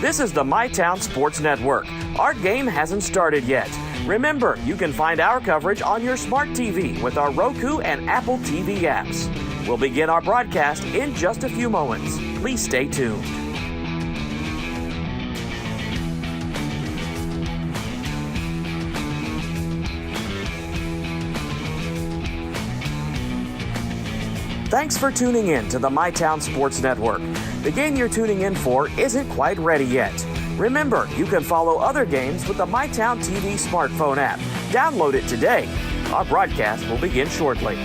This is the MyTown Sports Network. Our game hasn't started yet. Remember, you can find our coverage on your smart TV with our Roku and Apple TV apps. We'll begin our broadcast in just a few moments. Please stay tuned. Thanks for tuning in to the MyTown Sports Network. The game you're tuning in for isn't quite ready yet. Remember, you can follow other games with the MyTown TV smartphone app. Download it today. Our broadcast will begin shortly.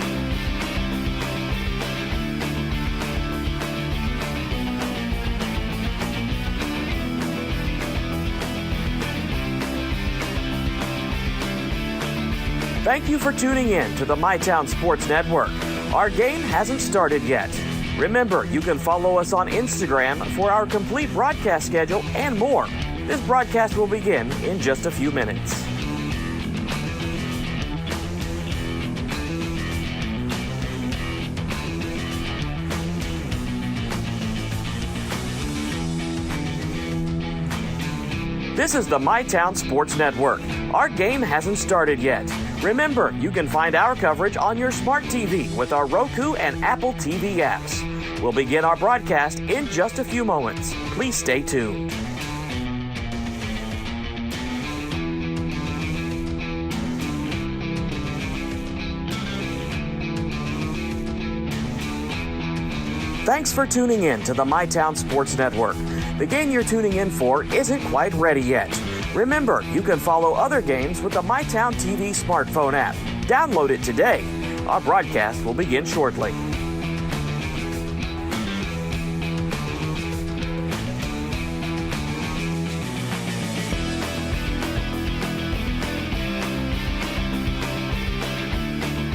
Thank you for tuning in to the MyTown Sports Network. Our game hasn't started yet. Remember, you can follow us on Instagram for our complete broadcast schedule and more. This broadcast will begin in just a few minutes. This is the MyTown Sports Network. Our game hasn't started yet. Remember, you can find our coverage on your smart TV with our Roku and Apple TV apps. We'll begin our broadcast in just a few moments. Please stay tuned. Thanks for tuning in to the MyTown Sports Network. The game you're tuning in for isn't quite ready yet. Remember, you can follow other games with the MyTown TV smartphone app. Download it today. Our broadcast will begin shortly.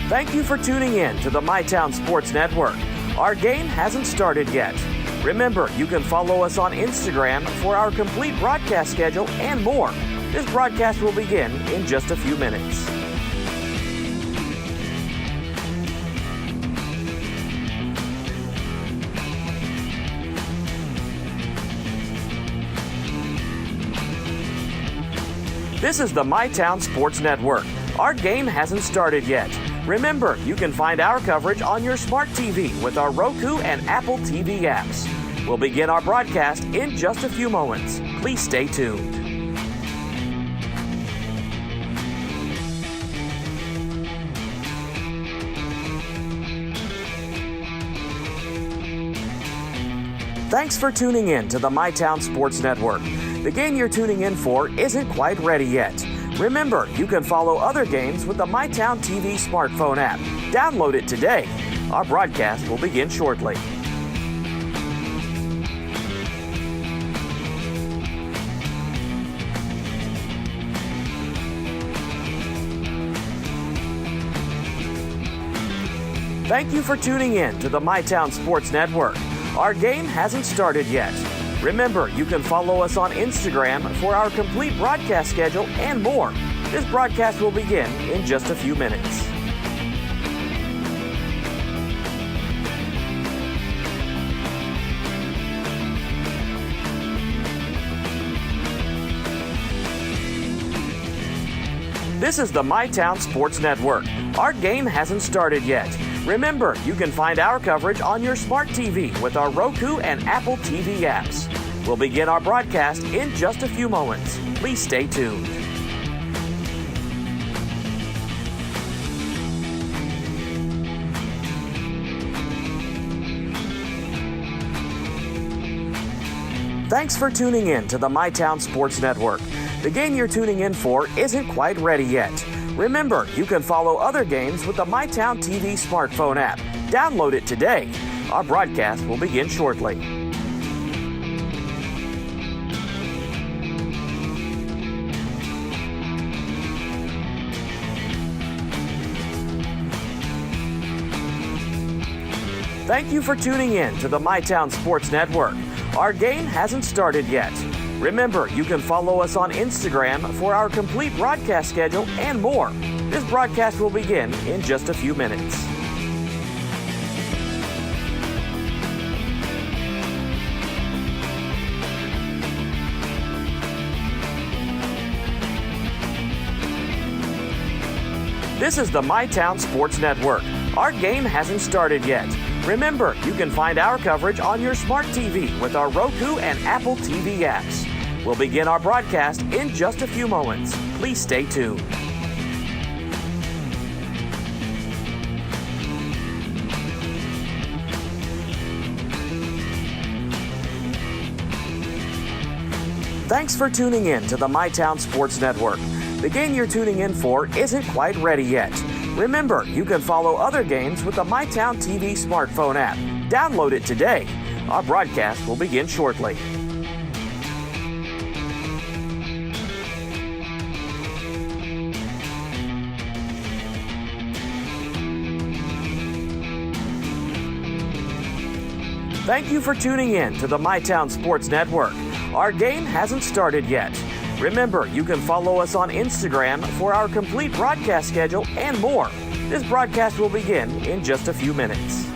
Thank you for tuning in to the MyTown Sports Network. Our game hasn't started yet. Remember, you can follow us on Instagram for our complete broadcast schedule and more. This broadcast will begin in just a few minutes. This is the MyTown Sports Network. Our game hasn't started yet. Remember, you can find our coverage on your smart TV with our Roku and Apple TV apps. We'll begin our broadcast in just a few moments. Please stay tuned. Thanks for tuning in to the MyTown Sports Network. The game you're tuning in for isn't quite ready yet. Remember, you can follow other games with the MyTown TV smartphone app. Download it today. Our broadcast will begin shortly. Thank you for tuning in to the MyTown Sports Network. Our game hasn't started yet. Remember, you can follow us on Instagram for our complete broadcast schedule and more. This broadcast will begin in just a few minutes. This is the MyTown Sports Network. Our game hasn't started yet. Remember, you can find our coverage on your smart TV with our Roku and Apple TV apps. We'll begin our broadcast in just a few moments. Please stay tuned. Thanks for tuning in to the MyTown Sports Network. The game you're tuning in for isn't quite ready yet. Remember, you can follow other games with the MyTown TV smartphone app. Download it today. Our broadcast will begin shortly. Thank you for tuning in to the MyTown Sports Network. Our game hasn't started yet. Remember, you can follow us on Instagram for our complete broadcast schedule and more. This broadcast will begin in just a few minutes. This is the MyTown Sports Network. Our game hasn't started yet. Remember, you can find our coverage on your smart TV with our Roku and Apple TV apps. We'll begin our broadcast in just a few moments. Please stay tuned. Thanks for tuning in to the MyTown Sports Network. The game you're tuning in for isn't quite ready yet. Remember, you can follow other games with the MyTown TV smartphone app. Download it today. Our broadcast will begin shortly. Thank you for tuning in to the MyTown Sports Network. Our game hasn't started yet. Remember, you can follow us on Instagram for our complete broadcast schedule and more. This broadcast will begin in just a few minutes.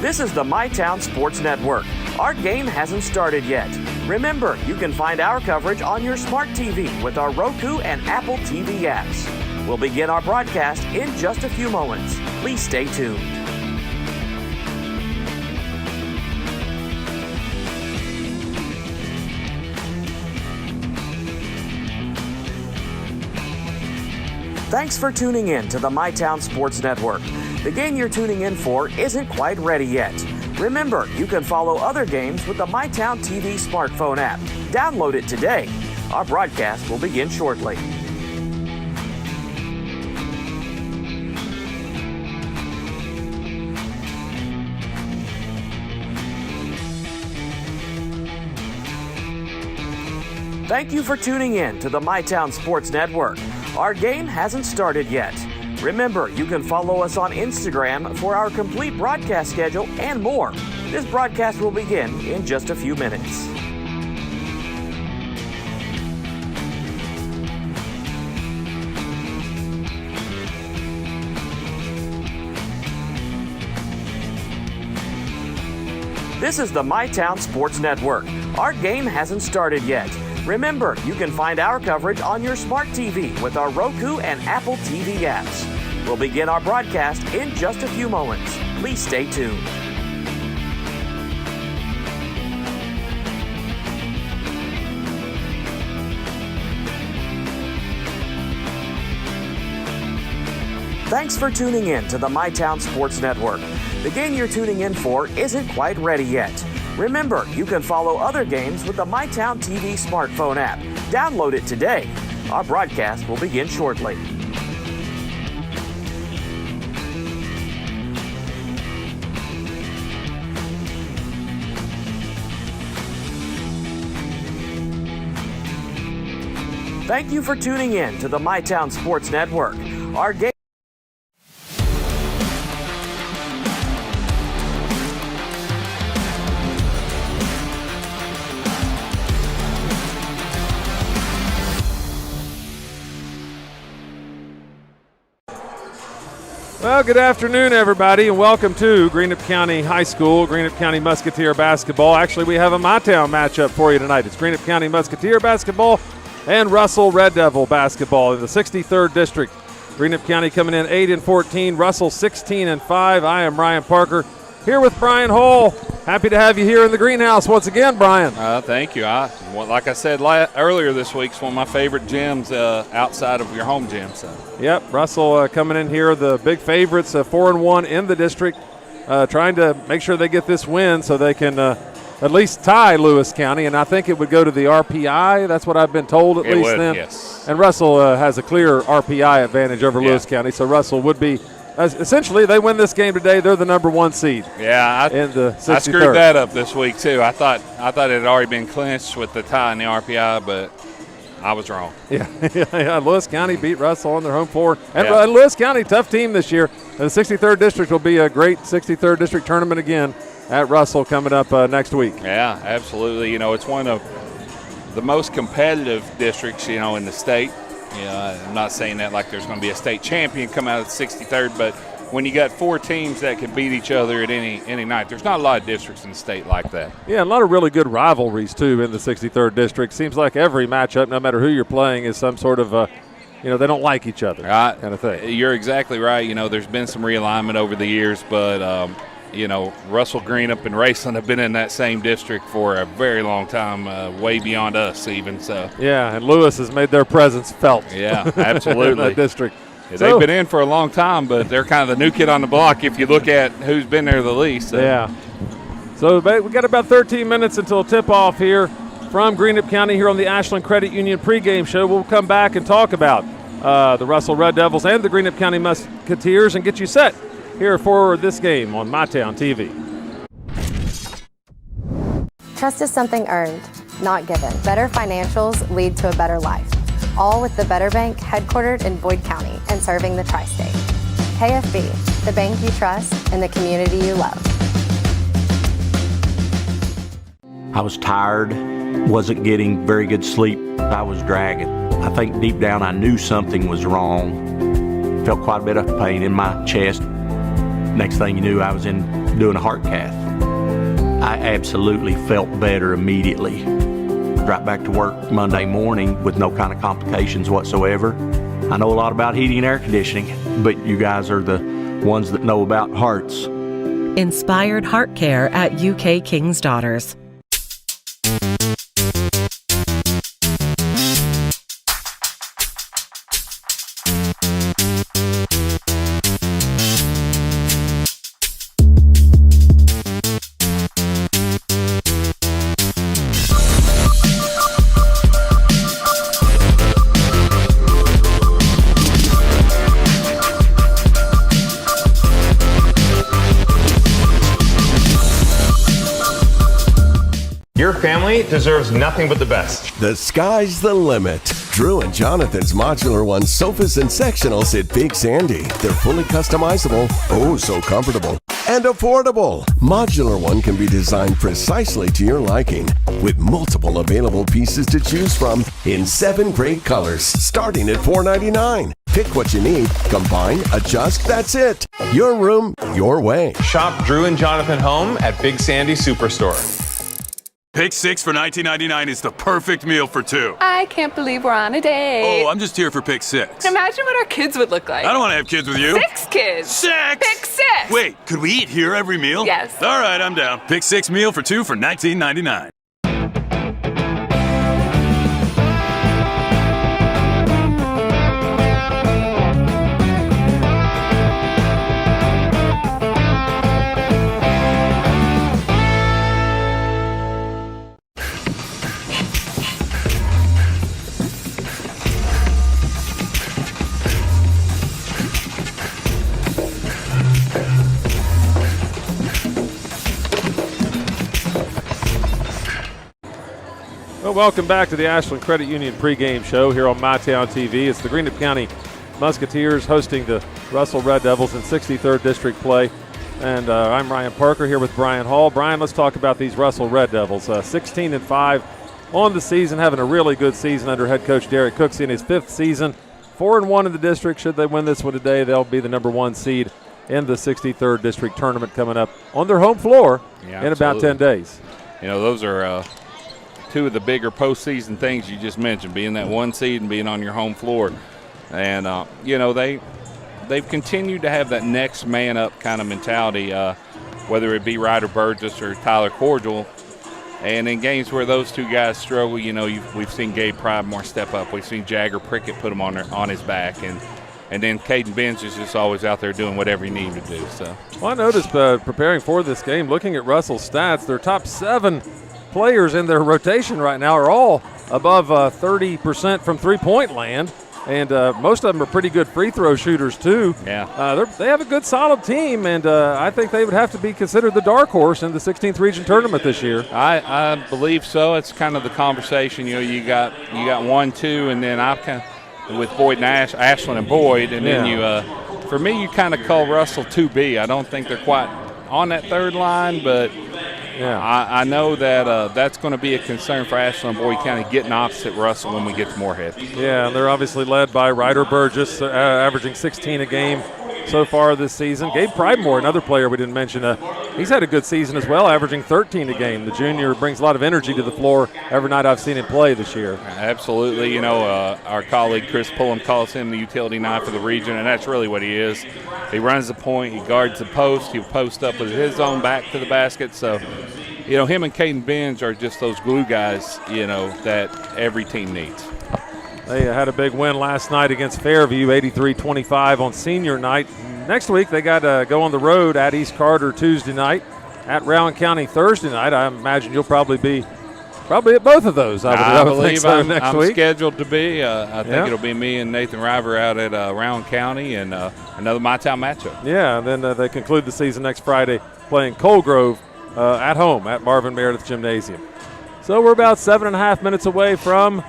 This is the MyTown Sports Network. Our game hasn't started yet. Remember, you can find our coverage on your smart TV with our Roku and Apple TV apps. We'll begin our broadcast in just a few moments. Please stay tuned. Thanks for tuning in to the MyTown Sports Network. The game you're tuning in for isn't quite ready yet. Remember, you can follow other games with the MyTown TV smartphone app. Download it today. Our broadcast will begin shortly. Thank you for tuning in to the MyTown Sports Network. Our game hasn't started yet. Remember, you can follow us on Instagram for our complete broadcast schedule and more. This broadcast will begin in just a few minutes. This is the MyTown Sports Network. Our game hasn't started yet. Remember, you can find our coverage on your smart TV with our Roku and Apple TV apps. We'll begin our broadcast in just a few moments. Please stay tuned. Thanks for tuning in to the MyTown Sports Network. The game you're tuning in for isn't quite ready yet. Remember, you can follow other games with the MyTown TV smartphone app. Download it today. Our broadcast will begin shortly. Thank you for tuning in to the MyTown Sports Network. Our game Well, good afternoon, everybody, and welcome to Greenup County High School, Greenup County Musketeer basketball. Actually, we have a MyTown matchup for you tonight. It's Greenup County Musketeer basketball and Russell Red Devil basketball in the 63rd District. Greenup County coming in 8-14, Russell 16-5. I am Ryan Parker here with Brian Hall. Happy to have you here in the greenhouse once again, Brian. Thank you. Like I said earlier this week, it's one of my favorite gyms outside of your home gym. So. Yep, Russell coming in here, the big favorites, 4-1 in the district, trying to make sure they get this win so they can at least tie Lewis County, and I think it would go to the RPI. That's what I've been told at least then. Yes. And Russell has a clear RPI advantage over Lewis County, so Russell would be essentially, they win this game today, they're the number one seed. Yeah, in the 63rd. I screwed that up this week too. I thought it had already been clinched with the tie in the RPI, but I was wrong. Yeah. Lewis County beat Russell on their home floor. And Lewis County, tough team this year. The 63rd District will be a great 63rd District tournament again at Russell coming up next week. Yeah, absolutely. You know, it's one of the most competitive districts, in the state. I'm not saying that like there's going to be a state champion come out of the 63rd, but when you got 4 teams that can beat each other at any night. There's not a lot of districts in the state like that. Yeah, a lot of really good rivalries, too, in the 63rd District. Seems like every matchup, no matter who you're playing, is some sort of they don't like each other kind of thing. You're exactly right. There's been some realignment over the years, but Russell, Greenup, and Raceland have been in that same district for a very long time, way beyond us even. So yeah, and Lewis has made their presence felt. Yeah, absolutely. in that district. Yeah, they've been in for a long time, but they're kind of the new kid on the block if you look at who's been there the least. So. Yeah. So we got about 13 minutes until tip-off here from Greenup County here on the Ashland Credit Union pregame show. We'll come back and talk about the Russell Red Devils and the Greenup County Musketeers and get you set here for this game on MyTown TV. Trust is something earned, not given. Better financials lead to a better life. All with the Better Bank, headquartered in Boyd County and serving the tri-state. KFB, the bank you trust and the community you love. I was tired, wasn't getting very good sleep. I was dragging. I think deep down I knew something was wrong. Felt quite a bit of pain in my chest. Next thing you knew, I was doing a heart cath. I absolutely felt better immediately. Right back to work Monday morning with no kind of complications whatsoever. I know a lot about heating and air conditioning, but you guys are the ones that know about hearts. Inspired Heart Care at UK King's Daughters. Your family deserves nothing but the best. The sky's the limit. Drew and Jonathan's Modular One sofas and sectionals at Big Sandy. They're fully customizable, oh so comfortable, and affordable. Modular One can be designed precisely to your liking with multiple available pieces to choose from in 7 great colors starting at $4.99. Pick what you need, combine, adjust, that's it. Your room, your way. Shop Drew and Jonathan Home at Big Sandy Superstore. Pick 6 for $19.99 is the perfect meal for 2. I can't believe we're on a date. Oh, I'm just here for pick 6. Imagine what our kids would look like. I don't want to have kids with you. 6 kids. 6! Pick 6! Wait, could we eat here every meal? Yes. All right, I'm down. Pick 6 meal for 2 for $19.99. Well, welcome back to the Ashland Credit Union pregame show here on MyTown TV. It's the Greenup County Musketeers hosting the Russell Red Devils in 63rd District play. And I'm Ryan Parker here with Brian Hall. Brian, let's talk about these Russell Red Devils. 16-5 on the season, having a really good season under head coach Derek Cooksey in his 5th season. 4-1 in the district. Should they win this one today, they'll be the number 1 seed in the 63rd District tournament coming up on their home floor in about 10 days. Those are two of the bigger postseason things you just mentioned, being that 1 seed and being on your home floor. And, they've continued to have that next man up kind of mentality, whether it be Ryder Burgess or Tyler Cordial. And in games where those two guys struggle, we've seen Gabe Pridemore step up. We've seen Jagger Prickett put him on his back. And then Caden Benz is just always out there doing whatever he needs to do. So, well, I noticed preparing for this game, looking at Russell's stats, their top 7 players in their rotation right now are all above 30% from three-point land, and most of them are pretty good free throw shooters too. Yeah, they have a good, solid team, and I think they would have to be considered the dark horse in the 16th region tournament this year. I believe so. It's kind of the conversation. You got 1, 2, and then I've kind of with Boyd and Ashland and Boyd, and then for me, you kind of call Russell 2B. I don't think they're quite on that third line, but. Yeah, I know that that's going to be a concern for Ashland and Boyd County getting opposite Russell when we get to Moorhead. Yeah, and they're obviously led by Ryder Burgess, averaging 16 a game so far this season. Gabe Pridemore, another player we didn't mention, he's had a good season as well, averaging 13 a game. The junior brings a lot of energy to the floor every night I've seen him play this year. Absolutely. You know, our colleague Chris Pullum calls him the utility knife for the region, and that's really what he is. He runs the point, he guards the post, he'll post up with his own back to the basket. So, you know, him and Caden Benz are just those glue guys, you know, that every team needs. They had a big win last night against Fairview, 83-25 on senior night. Next week they got to go on the road at East Carter Tuesday night, at Rowan County Thursday night. I imagine you'll probably at both of those. I believe so I'm next week. Scheduled to be. I think it'll be me and Nathan River out at Rowan County and another My Town matchup. Yeah, and then they conclude the season next Friday playing Coal Grove at home at Marvin Meredith Gymnasium. So we're about 7.5 minutes away from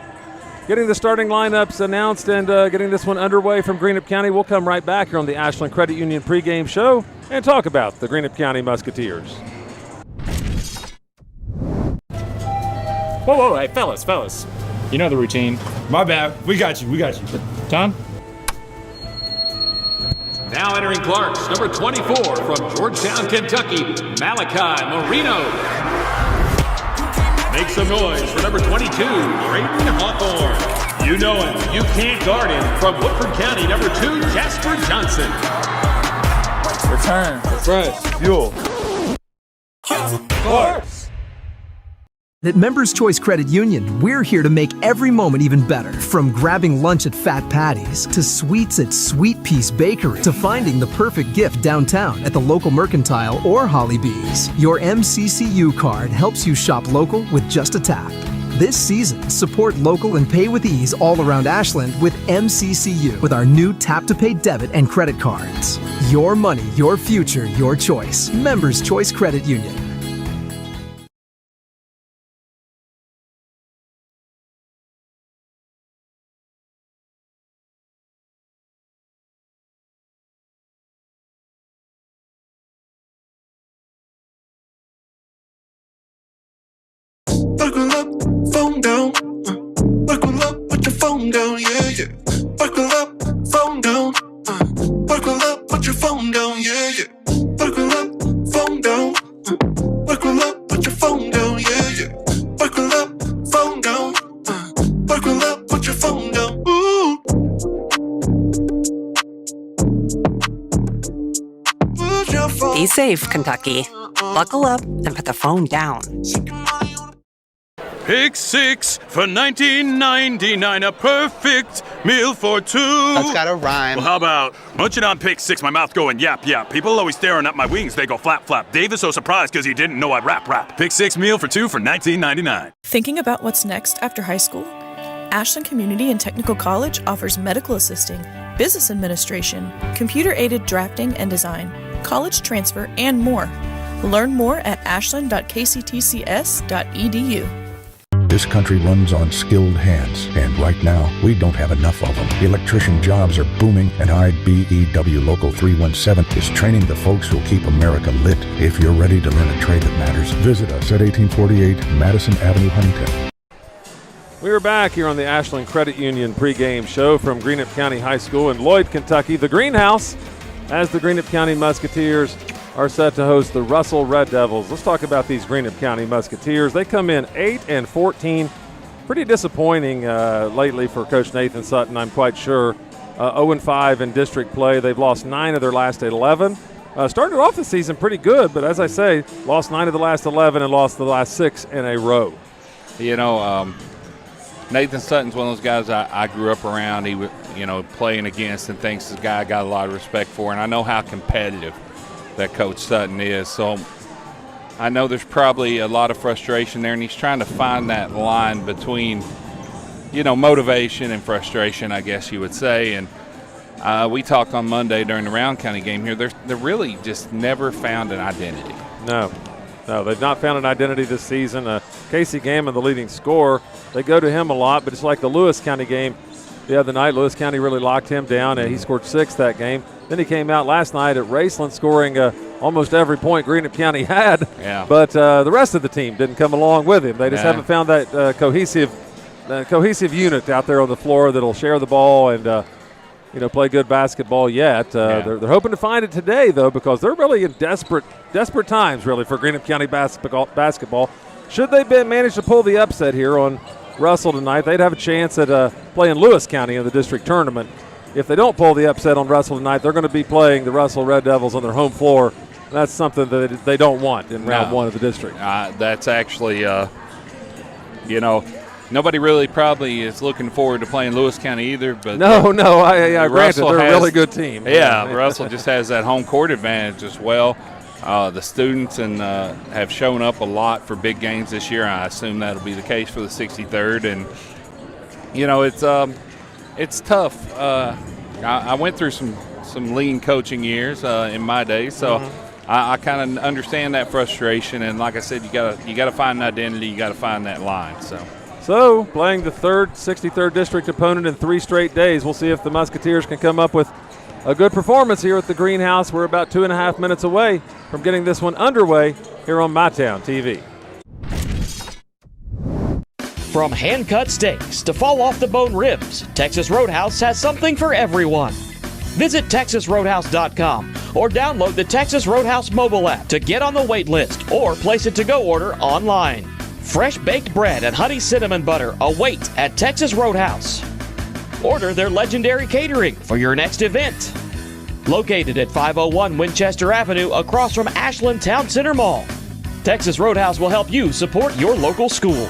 getting the starting lineups announced and getting this one underway from Greenup County. We'll come right back here on the Ashland Credit Union pregame show and talk about the Greenup County Musketeers. Whoa, hey, fellas. You know the routine. My bad. We got you. Tom? Now entering Clarks, number 24 from Georgetown, Kentucky, Malachi Marino. Make some noise for number 22, Braden Hawthorne. You know him, you can't guard him. From Woodford County, number 2, Jasper Johnson. Return, refresh, fuel. Clarks. At Members Choice Credit Union, we're here to make every moment even better. From grabbing lunch at Fat Patty's, to sweets at Sweet Piece Bakery, to finding the perfect gift downtown at the local Mercantile or Holly Bees. Your MCCU card helps you shop local with just a tap. This season, support local and pay with ease all around Ashland with MCCU with our new tap-to-pay debit and credit cards. Your money, your future, your choice. Members Choice Credit Union. Buckle up, phone down. Buckle up, put your phone down, yeah. Buckle up, phone down. Buckle up, put your phone down, yeah. Buckle up, phone down. Buckle up, put your phone down, yeah. Buckle up, phone down. Buckle up, put your phone down. Ooh. Put your phone. Be safe, Kentucky. Buckle up and put the phone down. Pick 6 for $19.99, a perfect meal for two. That's gotta rhyme. Well, how about munching on pick 6, my mouth going yap, yap. People always staring at my wings, they go flap, flap. Dave is so surprised because he didn't know I'd rap. Pick 6 meal for 2 for $19.99. Thinking about what's next after high school? Ashland Community and Technical College offers medical assisting, business administration, computer-aided drafting and design, college transfer, and more. Learn more at ashland.kctcs.edu. This country runs on skilled hands, and right now, we don't have enough of them. Electrician jobs are booming, and IBEW Local 317 is training the folks who'll keep America lit. If you're ready to learn a trade that matters, visit us at 1848 Madison Avenue, Huntington. We are back here on the Ashland Credit Union pregame show from Greenup County High School in Lloyd, Kentucky. The Greenhouse, as the Greenup County Musketeers are set to host the Russell Red Devils. Let's talk about these Greenup County Musketeers. They come in 8-14. Pretty disappointing lately for Coach Nathan Sutton, I'm quite sure. 0-5 in district play. They've lost 9 of their last 11. Started off the season pretty good, but as I say, lost 9 of the last 11 and lost the last 6 in a row. You know, Nathan Sutton's one of those guys I grew up around. He was, playing against and thinks this guy I got a lot of respect for, and I know how competitive that Coach Sutton is. So I know there's probably a lot of frustration there, and he's trying to find that line between, motivation and frustration, I guess you would say. And we talked on Monday during the Round County game here. They're really just never found an identity. No, they've not found an identity this season. Casey Gammon, the leading scorer, they go to him a lot, but it's like the Lewis County game the other night. Lewis County really locked him down, and he scored 6 that game. Then he came out last night at Raceland scoring almost every point Greenup County had. Yeah. But the rest of the team didn't come along with him. They just haven't found that cohesive unit out there on the floor that'll share the ball and play good basketball yet. They're hoping to find it today, though, because they're really in desperate times, really, for Greenup County basketball. Should they manage to pull the upset here on Russell tonight, they'd have a chance at playing Lewis County in the district tournament. If they don't pull the upset on Russell tonight, they're going to be playing the Russell Red Devils on their home floor. That's something that they don't want in round one of the district. That's actually, nobody really probably is looking forward to playing Lewis County either. But granted, they're a really good team. Yeah, Russell just has that home court advantage as well. The students have shown up a lot for big games this year. I assume that'll be the case for the 63rd. And, it's tough. I went through some lean coaching years in my day, so I kind of understand that frustration. And like I said, you gotta find an identity. You got to find that line. So playing the 63rd district opponent in 3 straight days, we'll see if the Musketeers can come up with a good performance here at the Greenhouse. We're about 2.5 minutes away from getting this one underway here on MyTown TV. From hand-cut steaks to fall-off-the-bone ribs, Texas Roadhouse has something for everyone. Visit TexasRoadhouse.com or download the Texas Roadhouse mobile app to get on the wait list or place a to-go order online. Fresh baked bread and honey cinnamon butter await at Texas Roadhouse. Order their legendary catering for your next event. Located at 501 Winchester Avenue across from Ashland Town Center Mall, Texas Roadhouse will help you support your local school.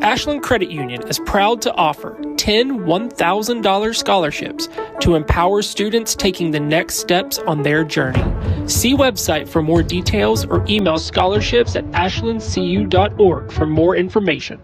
Ashland Credit Union is proud to offer 10 $1,000 scholarships to empower students taking the next steps on their journey. See website for more details or email scholarships@ashlandcu.org for more information.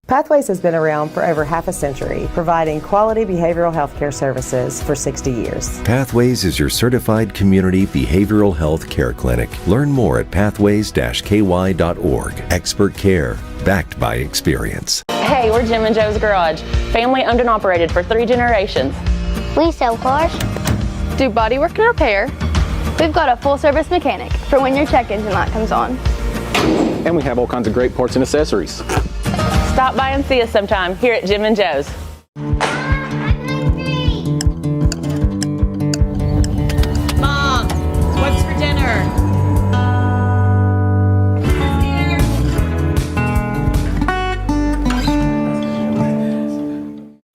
Pathways has been around for over half a century, providing quality behavioral health care services for 60 years. Pathways is your certified community behavioral health care clinic. Learn more at pathways-ky.org. Expert care, backed by experience. Hey, we're Jim and Joe's Garage. Family owned and operated for 3 generations. We sell cars, do bodywork and repair. We've got a full-service mechanic for when your check engine light comes on. And we have all kinds of great parts and accessories. Stop by and see us sometime here at Jim and Joe's. Mom, what's for dinner?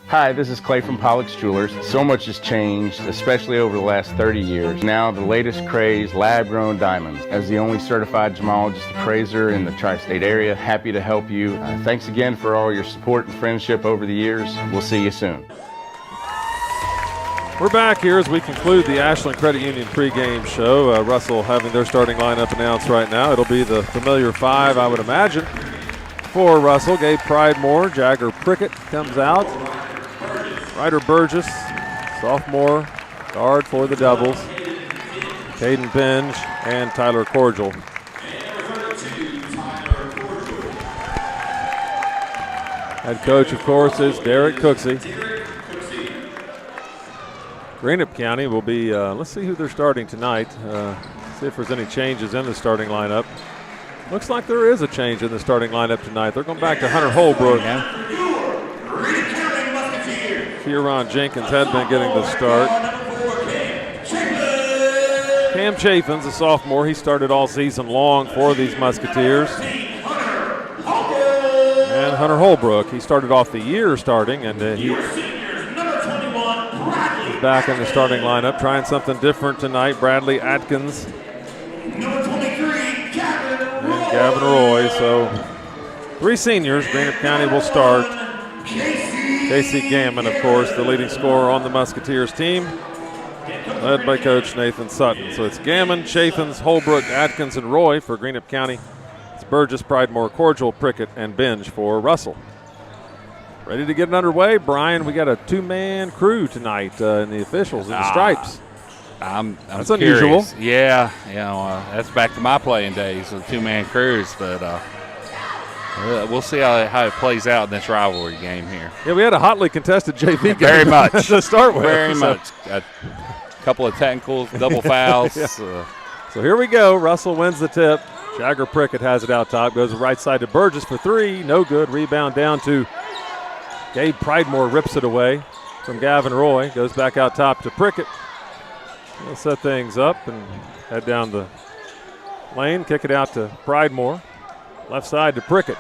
Hi, this is Clay from Pollock's Jewelers. So much has changed, especially over the last 30 years. Now the latest craze, lab-grown diamonds. As the only certified gemologist appraiser in the tri-state area, happy to help you. Thanks again for all your support and friendship over the years. We'll see you soon. We're back here as we conclude the Ashland Credit Union pregame show. Russell having their starting lineup announced right now. It'll be the familiar 5, I would imagine, for Russell. Gabe Pridemore, Jagger Prickett comes out. Ryder Burgess, sophomore, guard for the Devils. Caden Binge and Tyler Cordial. Head coach, of course, is Derek Cooksey. Greenup County will be, let's see who they're starting tonight. See if there's any changes in the starting lineup. Looks like there is a change in the starting lineup tonight. They're going back to Hunter Holbrook. Kieran Jenkins had been getting the start. Cam Chafin's a sophomore. He started all season long for these Musketeers. And Hunter Holbrook, he started off the year starting, and he's back in the starting lineup, trying something different tonight. Bradley Atkins and Gavin Roy. So 3 seniors. Greenup County will start. Casey Gammon, of course, the leading scorer on the Musketeers team, led by Coach Nathan Sutton. So it's Gammon, Chaffins, Holbrook, Atkins, and Roy for Greenup County. It's Burgess, Pridemore, Cordial, Prickett, and Binge for Russell. Ready to get it underway, Brian. We got a two-man crew tonight in the officials in the stripes. That's unusual. Yeah, that's back to my playing days with two-man crews, but we'll see how it plays out in this rivalry game here. Yeah, we had a hotly contested JV game. Very much. To start with. Very much. A couple of technicals, double fouls. Yeah. So here we go. Russell wins the tip. Jagger Prickett has it out top. Goes right side to Burgess for three. No good. Rebound down to Gabe Pridemore. Rips it away from Gavin Roy. Goes back out top to Prickett. He'll set things up and head down the lane. Kick it out to Pridemore. Left side to Prickett.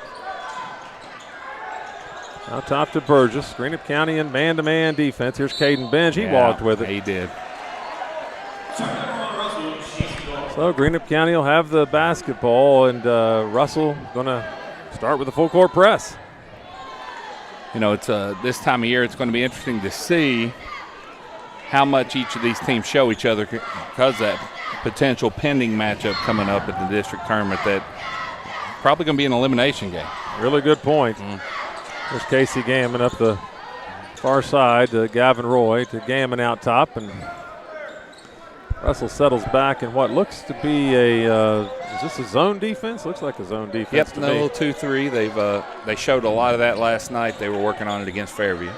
Out top to Burgess. Greenup County in man-to-man defense. Here's Caden Binge. He walked with it. He did. So Greenup County will have the basketball, and Russell going to start with a full court press. It's this time of year it's going to be interesting to see how much each of these teams show each other because of that potential pending matchup coming up at the district tournament that probably going to be an elimination game. Really good point. There's Casey Gammon up the far side to Gavin Roy to Gammon out top, and Russell settles back in what looks to be is this a zone defense? Looks like a zone defense. Yep, to no me. 2-3. They showed a lot of that last night. They were working on it against Fairview.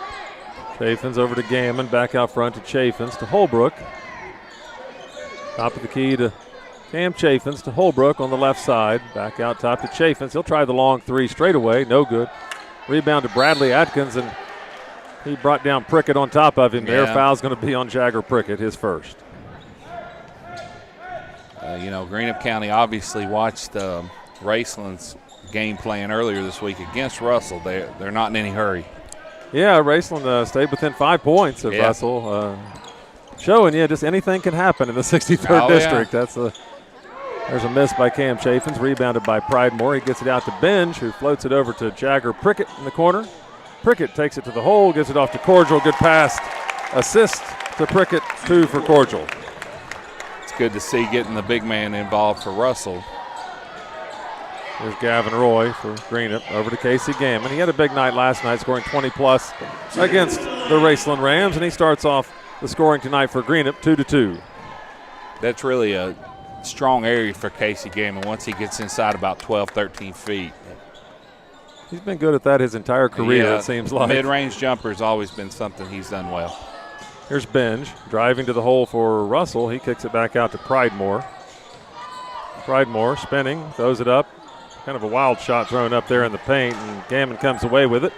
Chaffins over to Gammon, back out front to Chaffins to Holbrook. Top of the key to Cam Chaffins to Holbrook on the left side. Back out top to Chaffins. He'll try the long three straight away. No good. Rebound to Bradley Atkins, and he brought down Prickett on top of him there. Foul's going to be on Jagger Prickett, his first. Greenup County obviously watched Raceland's game plan earlier this week against Russell. They're not in any hurry. Yeah, Raceland stayed within 5 points of Russell. Showing just anything can happen in the 63rd district. Yeah. There's a miss by Cam Chaffins, rebounded by Pridemore. He gets it out to Binge, who floats it over to Jagger Prickett in the corner. Prickett takes it to the hole, gives it off to Cordial. Good pass. Assist to Prickett, 2 for Cordial. It's good to see getting the big man involved for Russell. There's Gavin Roy for Greenup over to Casey Gammon. He had a big night last night, scoring 20-plus against the Raceland Rams, and he starts off the scoring tonight for Greenup, 2-2. That's really a strong area for Casey Gammon once he gets inside about 12, 13 feet. He's been good at that his entire career, it seems like. Mid-range jumper has always been something he's done well. Here's Binge driving to the hole for Russell. He kicks it back out to Pridemore. Pridemore spinning, throws it up. Kind of a wild shot thrown up there in the paint, and Gammon comes away with it.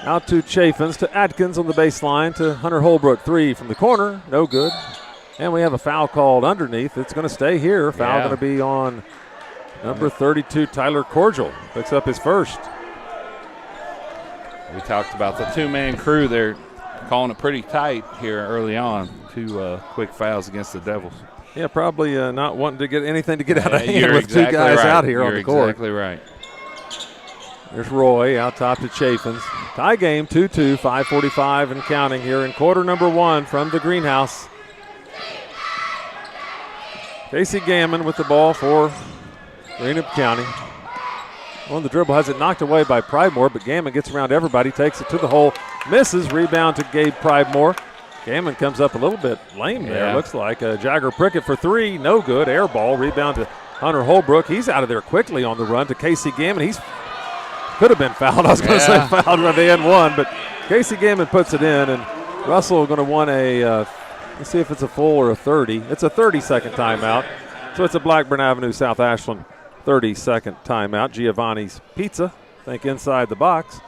Out to Chaffins, to Atkins on the baseline, to Hunter Holbrook, 3 from the corner, no good. And we have a foul called underneath. It's going to stay here. Foul going to be on number 32, Tyler Cordial. Picks up his first. We talked about the two-man crew. They're calling it pretty tight here early on. 2 quick fouls against the Devils. Yeah, probably not wanting to get anything to get out of hand with two guys out here on the court. Exactly right. There's Roy out top to Chaffins. Tie game, 2-2, 5:45 and counting here in quarter number 1 from the greenhouse. Casey Gammon with the ball for Greenup County. On the dribble, has it knocked away by Pridemore, but Gammon gets around everybody, takes it to the hole, misses, rebound to Gabe Pridemore. Gammon comes up a little bit lame there, looks like. Jagger Prickett for 3, no good, air ball, rebound to Hunter Holbrook. He's out of there quickly on the run to Casey Gammon. He's could have been fouled. I was going to say fouled when they had one, but Casey Gammon puts it in, and Russell going to want a, let's see if it's a full or a 30. It's a 30-second timeout, so it's a Blackburn Avenue, South Ashland 30-second timeout. Giovanni's Pizza, think inside the box.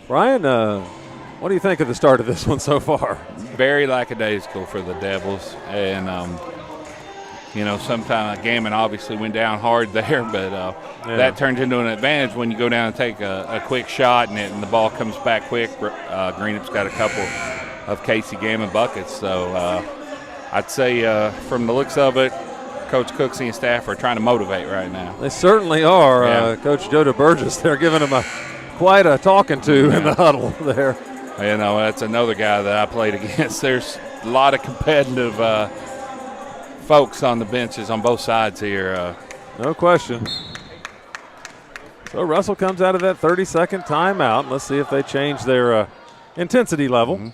Brian, what do you think of the start of this one so far? Very lackadaisical for the Devils, and sometimes Gammon obviously went down hard there, but that turns into an advantage when you go down and take a quick shot and the ball comes back quick. Greenup's got a couple of Casey Gammon buckets, so I'd say from the looks of it, Coach Cooksey and staff are trying to motivate right now. They certainly are. Coach Joe DeBurgess, they're giving him a quite a talking to in the huddle there. You know, that's another guy that I played against. There's a lot of competitive folks on the benches on both sides here. No question. So Russell comes out of that 30-second timeout. Let's see if they change their intensity level.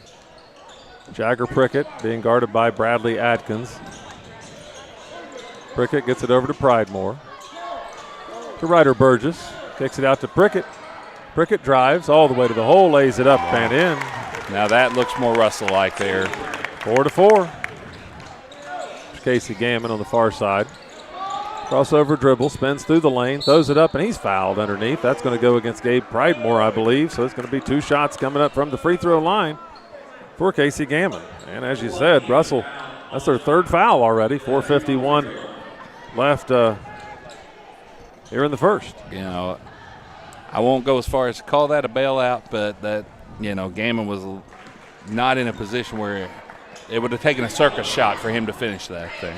Jagger Prickett being guarded by Bradley Adkins. Prickett gets it over to Pridemore. To Ryder Burgess. Kicks it out to Prickett. Prickett drives all the way to the hole, lays it up and in. Now that looks more Russell-like there. 4-4. Casey Gammon on the far side. Crossover dribble, spins through the lane, throws it up, and he's fouled underneath. That's going to go against Gabe Pridemore, I believe. So it's going to be 2 shots coming up from the free throw line for Casey Gammon. And as you said, Russell, that's their 3rd foul already. 4:51 left here in the first. You know, I won't go as far as to call that a bailout, but that, you know, Gammon was not in a position where it would have taken a circus shot for him to finish that thing.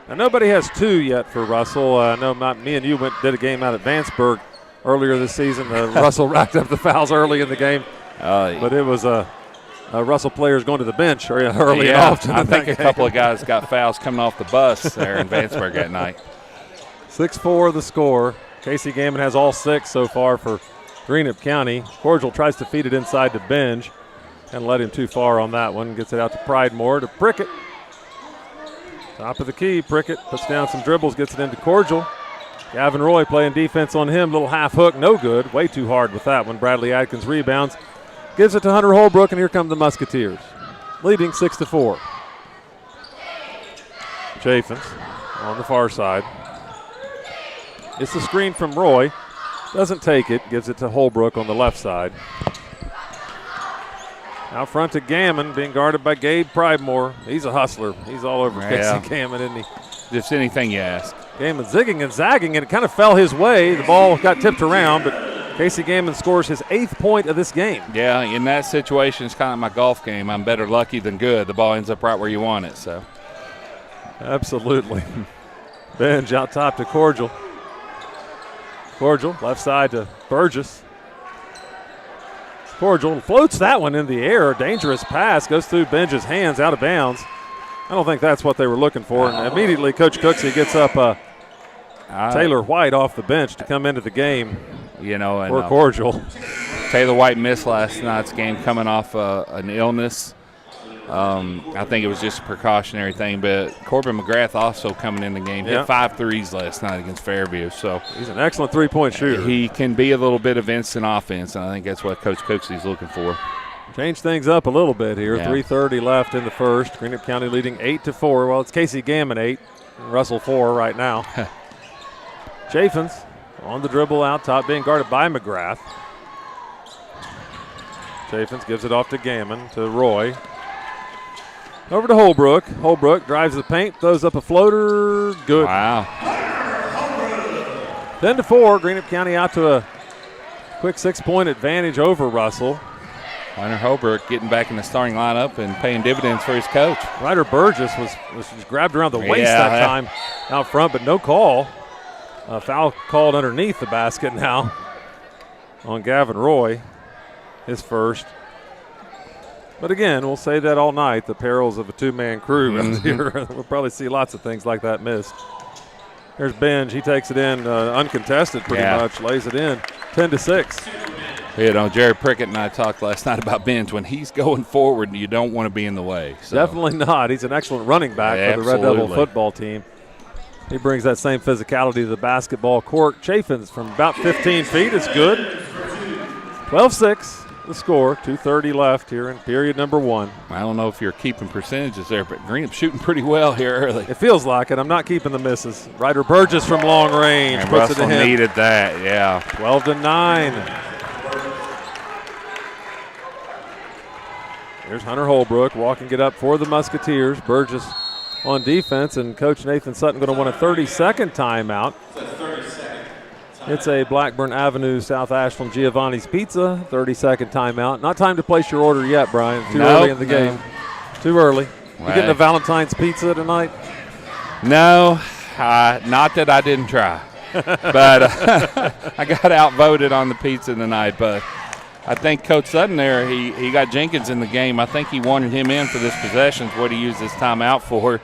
Now, nobody has 2 yet for Russell. I know me and you did a game out at Vanceburg earlier this season. Russell racked up the fouls early in the game, but it was Russell players going to the bench early and often. I think a couple of guys got fouls coming off the bus there in Vanceburg that night. 6-4 the score. Casey Gammon has all 6 so far for Greenup County. Cordial tries to feed it inside to Binge and let him too far on that one. Gets it out to Pridemore to Prickett. Top of the key, Prickett puts down some dribbles, gets it into Cordial. Gavin Roy playing defense on him, little half hook, no good. Way too hard with that one. Bradley Adkins rebounds, gives it to Hunter Holbrook, and here come the Musketeers, leading 6-4. Chaffins on the far side. It's a screen from Roy, doesn't take it, gives it to Holbrook on the left side. Out front to Gammon, being guarded by Gabe Pridemore. He's a hustler. He's all over Casey Gammon, isn't he? Just anything you ask. Gammon zigging and zagging, and it kind of fell his way. The ball got tipped around, but Casey Gammon scores his 8th point of this game. Yeah, in that situation, it's kind of like my golf game. I'm better lucky than good. The ball ends up right where you want it. So, absolutely. Benj out top to Cordial. Cordial, left side to Burgess. Cordial floats that one in the air. Dangerous pass goes through Benj's hands, out of bounds. I don't think that's what they were looking for. And immediately Coach Cooksey gets up Taylor White off the bench to come into the game. You know, and for Cordial. Taylor White missed last night's game coming off an illness. I think it was just a precautionary thing, but Corbin McGrath also coming in the game. Hit 5 threes last night against Fairview. So he's an excellent three-point shooter. He can be a little bit of instant offense, and I think that's what Coach Cooksey's looking for. Change things up a little bit here. Yeah. 3:30 left in the first. Greenup County leading 8-4. Well, it's Casey Gammon 8, and Russell 4 right now. Chaffins on the dribble out top, being guarded by McGrath. Chaffins gives it off to Gammon, to Roy. Over to Holbrook. Holbrook drives the paint, throws up a floater. Good. Wow. 10-4. Greenup County out to a quick 6-point advantage over Russell. Hunter Holbrook getting back in the starting lineup and paying dividends for his coach. Ryder Burgess was just grabbed around the waist that time out front, but no call. Foul called underneath the basket now on Gavin Roy, his first. But again, we'll say that all night, the perils of a 2-man crew out here. We'll probably see lots of things like that missed. There's Benj. He takes it in uncontested pretty much, lays it in. 10-6. You know, Jerry Prickett and I talked last night about Benj. When he's going forward, you don't want to be in the way. So. Definitely not. He's an excellent running back for the Red Devil football team. He brings that same physicality to the basketball court. Chaffins from about 15 feet is good. 12-6. The score, 2:30 left here in period number 1. I don't know if you're keeping percentages there, but Greenup shooting pretty well here early. It feels like it. I'm not keeping the misses. Ryder Burgess from long range and puts Russell it to him. Needed that, yeah. 12-9. There's Hunter Holbrook walking it up for the Musketeers. Burgess on defense, and Coach Nathan Sutton going to want a 30-second timeout. It's a Blackburn Avenue, South Ashland Giovanni's Pizza, 30-second timeout. Not time to place your order yet, Brian. Too early in the game. Too early. You getting a Valentine's pizza tonight? No, not that I didn't try. but I got outvoted on the pizza tonight. But I think Coach Sutton there, he got Jenkins in the game. I think he wanted him in for this possession, what he used his timeout for.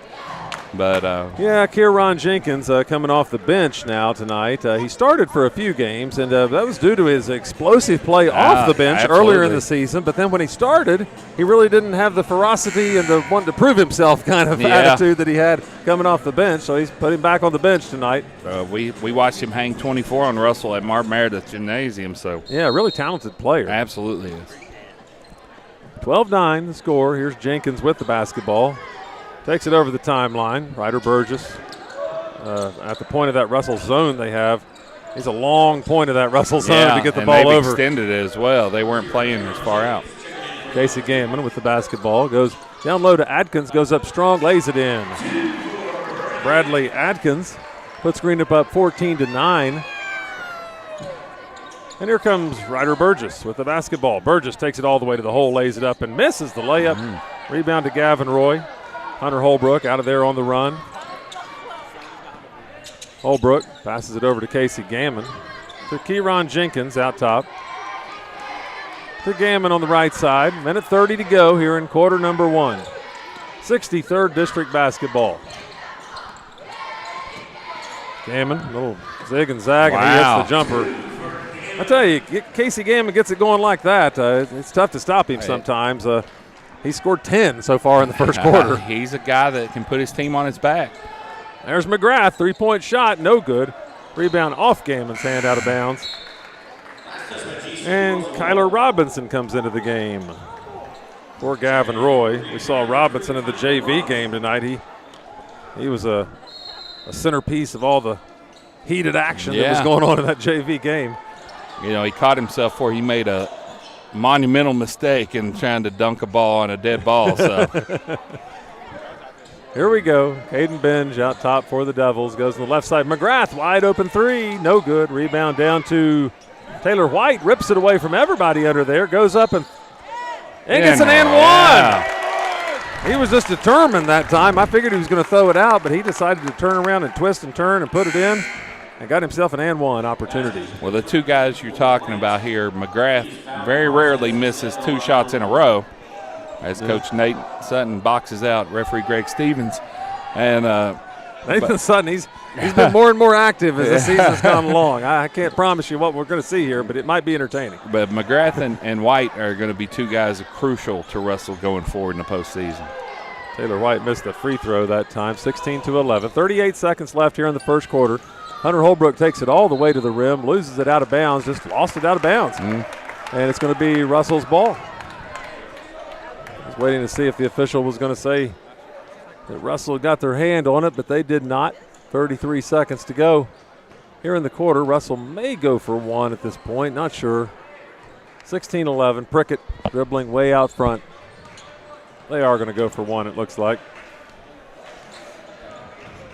But yeah, Kieran Jenkins coming off the bench now tonight. He started for a few games, and that was due to his explosive play off the bench earlier in the season. But then when he started, he really didn't have the ferocity and the wanting to prove himself kind of attitude that he had coming off the bench. So he's put him back on the bench tonight. We watched him hang 24 on Russell at Mark Meredith Gymnasium. So yeah, really talented player. Absolutely is. 12-9 the score. Here's Jenkins with the basketball. Takes it over the timeline. Ryder Burgess at the point of that Russell zone they have. He's a long point of that Russell zone to get the ball over. Extended it as well. They weren't playing as far out. Casey Gammon with the basketball. Goes down low to Adkins. Goes up strong. Lays it in. Bradley Adkins puts Greenup up 14-9. And here comes Ryder Burgess with the basketball. Burgess takes it all the way to the hole. Lays it up and misses the layup. Rebound to Gavin Roy. Hunter Holbrook out of there on the run. Holbrook passes it over to Casey Gammon. To Kieran Jenkins out top. To Gammon on the right side. Minute 30 to go here in quarter number 1. 63rd District basketball. Gammon, a little zig and zag, and he hits the jumper. I tell you, Casey Gammon gets it going like that. It's tough to stop him sometimes. He scored 10 so far in the first quarter. He's a guy that can put his team on his back. There's McGrath, three-point shot, no good. Rebound off Gammon's hand, out of bounds. And Kyler Robinson comes into the game for Gavin Roy. We saw Robinson in the JV game tonight. He was a centerpiece of all the heated action that was going on in that JV game. You know, he caught himself before he made a monumental mistake in trying to dunk a ball on a dead ball. So here we go. Caden Benge out top for the Devils. Goes to the left side. McGrath, wide open three. No good. Rebound down to Taylor White. Rips it away from everybody under there. Goes up and gets an and one. He was just determined that time. I figured he was going to throw it out, but he decided to turn around and twist and turn and put it in. And got himself an and one opportunity. Well, the two guys you're talking about here, McGrath very rarely misses 2 shots in a row, as Coach Nate Sutton boxes out referee Greg Stevens. And Nathan Sutton, he's been more and more active as the season's gone along. I can't promise you what we're going to see here, but it might be entertaining. But McGrath and White are going to be 2 guys crucial to Russell going forward in the postseason. Taylor White missed a free throw that time, 16-11. 38 seconds left here in the first quarter. Hunter Holbrook takes it all the way to the rim, loses it out of bounds, just lost it out of bounds. And it's going to be Russell's ball. I was waiting to see if the official was going to say that Russell got their hand on it, but they did not. 33 seconds to go here in the quarter. Russell may go for one at this point, not sure. 16-11, Prickett dribbling way out front. They are going to go for one, it looks like.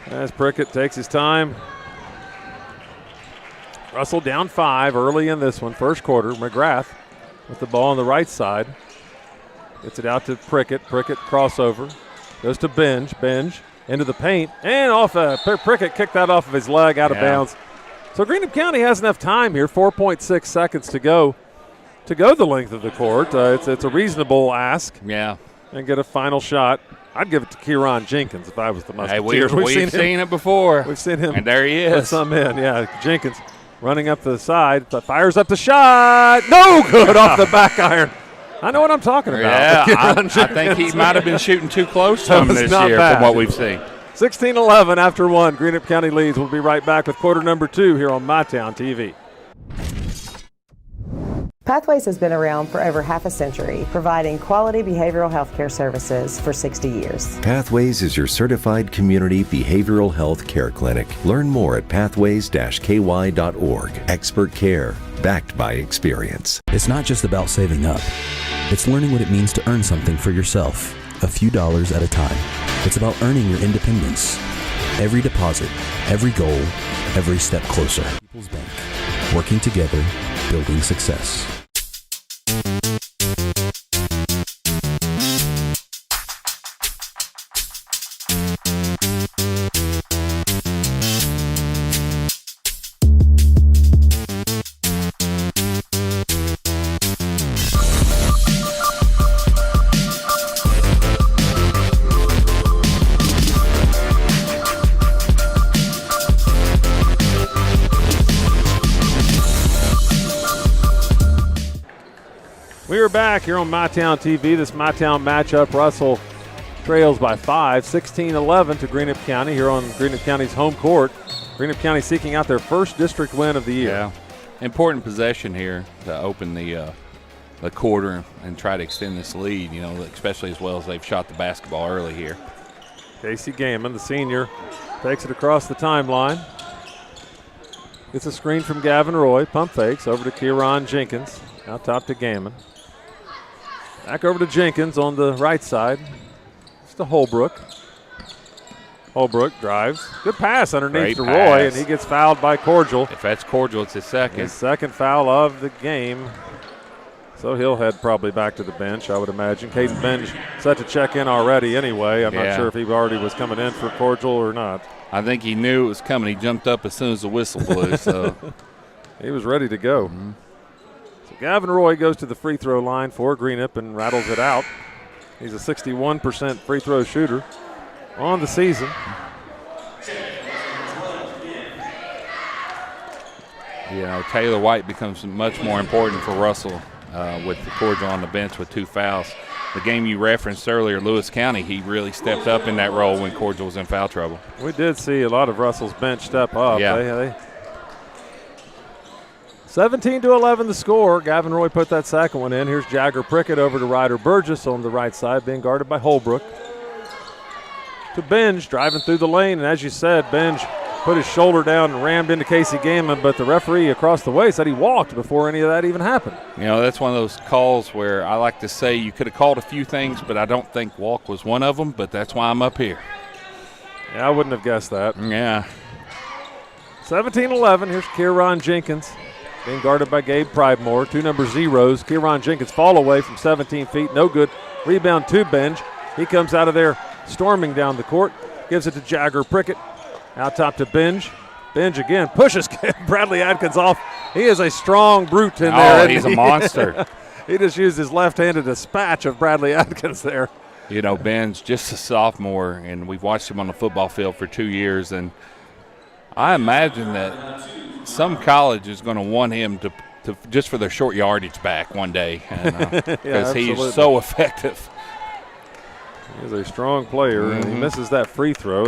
As Prickett takes his time. Russell down 5 early in this one, first quarter. McGrath with the ball on the right side. Gets it out to Prickett. Prickett crossover. Goes to Benge. Benge into the paint. And off Prickett kicked that off of his leg out of bounds. So Greenup County has enough time here, 4.6 seconds to go the length of the court. It's a reasonable ask. Yeah. And get a final shot. I'd give it to Kieran Jenkins if I was the Musketeers. We've seen it before. We've seen him. And there he is. Put some in, Jenkins. Running up the side, fires up the shot. No good off the back iron. I know what I'm talking about. Yeah, I think he might have been shooting too close to him this year from what we've seen. 16-11 after 1. Greenup County leads. We'll be right back with quarter number 2 here on MyTown TV. Pathways has been around for over half a century, providing quality behavioral health care services for 60 years. Pathways is your certified community behavioral health care clinic. Learn more at pathways-ky.org. Expert care, backed by experience. It's not just about saving up. It's learning what it means to earn something for yourself, a few dollars at a time. It's about earning your independence. Every deposit, every goal, every step closer. People's Bank. Working together, building success. We are back here on MyTown TV. This MyTown matchup, Russell trails by 5, 16-11 to Greenup County here on Greenup County's home court. Greenup County seeking out their first district win of the year. Yeah, important possession here to open the quarter and try to extend this lead, you know, especially as well as they've shot the basketball early here. Casey Gammon, the senior, takes it across the timeline. Gets a screen from Gavin Roy. Pump fakes over to Kieran Jenkins. Out top to Gammon. Back over to Jenkins on the right side. It's to Holbrook. Holbrook drives. Good pass underneath to Roy, and he gets fouled by Cordial. If that's Cordial, it's his second. His second foul of the game. So he'll head probably back to the bench, I would imagine. Caden Benj set to check in already anyway. I'm not sure if he already was coming in for Cordial or not. I think he knew it was coming. He jumped up as soon as the whistle blew. So he was ready to go. Mm-hmm. So Gavin Roy goes to the free throw line for Greenup and rattles it out. He's a 61% free throw shooter on the season. You know, Taylor White becomes much more important for Russell with the Cordial on the bench with 2 fouls. The game you referenced earlier, Lewis County, he really stepped up in that role when Cordial was in foul trouble. We did see a lot of Russell's bench step up. Yeah. 17-11 the score. Gavin Roy put that second one in. Here's Jagger Prickett over to Ryder Burgess on the right side, being guarded by Holbrook. To Benj, driving through the lane, and as you said, Benj put his shoulder down and rammed into Casey Gammon, but the referee across the way said he walked before any of that even happened. You know, that's one of those calls where I like to say you could have called a few things, but I don't think walk was one of them, but that's why I'm up here. Yeah, I wouldn't have guessed that. Yeah. 17-11, here's Kieran Jenkins being guarded by Gabe Pridemore. 2 number zeros. Kieran Jenkins fall away from 17 feet, no good. Rebound to Benj. He comes out of there storming down the court, gives it to Jagger Prickett. Out top to Benj. Benj again pushes Bradley Adkins off. He is a strong brute in there. He's a monster. He just used his left-handed dispatch of Bradley Adkins there. You know, Ben's just a sophomore, and we've watched him on the football field for 2 years, and I imagine that some college is going to want him to just for their short yardage back one day because he's so effective. He's a strong player, and he misses that free throw.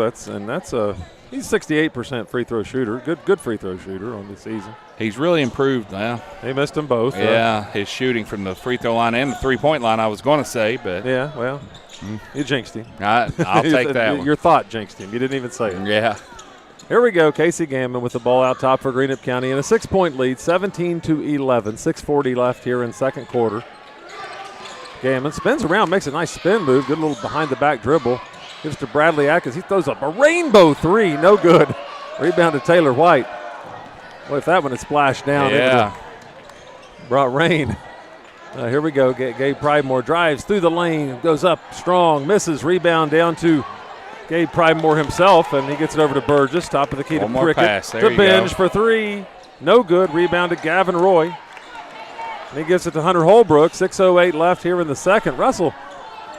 He's 68% free throw shooter. Good free throw shooter on the season. He's really improved now. He missed them both. Yeah, his shooting from the free throw line and the three-point line I was going to say, but. Yeah, well, you jinxed him. I'll take that one. Your thought jinxed him. You didn't even say it. Yeah. Here we go. Casey Gammon with the ball out top for Greenup County in a 6-point lead, 17-11. 6:40 left here in second quarter. Gammon spins around, makes a nice spin move. Good little behind-the-back dribble. Gives to Bradley Atkins. He throws up a rainbow three. No good. Rebound to Taylor White. Boy, if that one had splashed down, it would have brought rain. Here we go. Gabe Pridemore drives through the lane, goes up strong, misses. Rebound down to Gabe Pridemore himself, and he gets it over to Burgess. Top of the key to Prickett. To Benj for 3. No good. Rebound to Gavin Roy. And he gives it to Hunter Holbrook. 6:08 left here in the second. Russell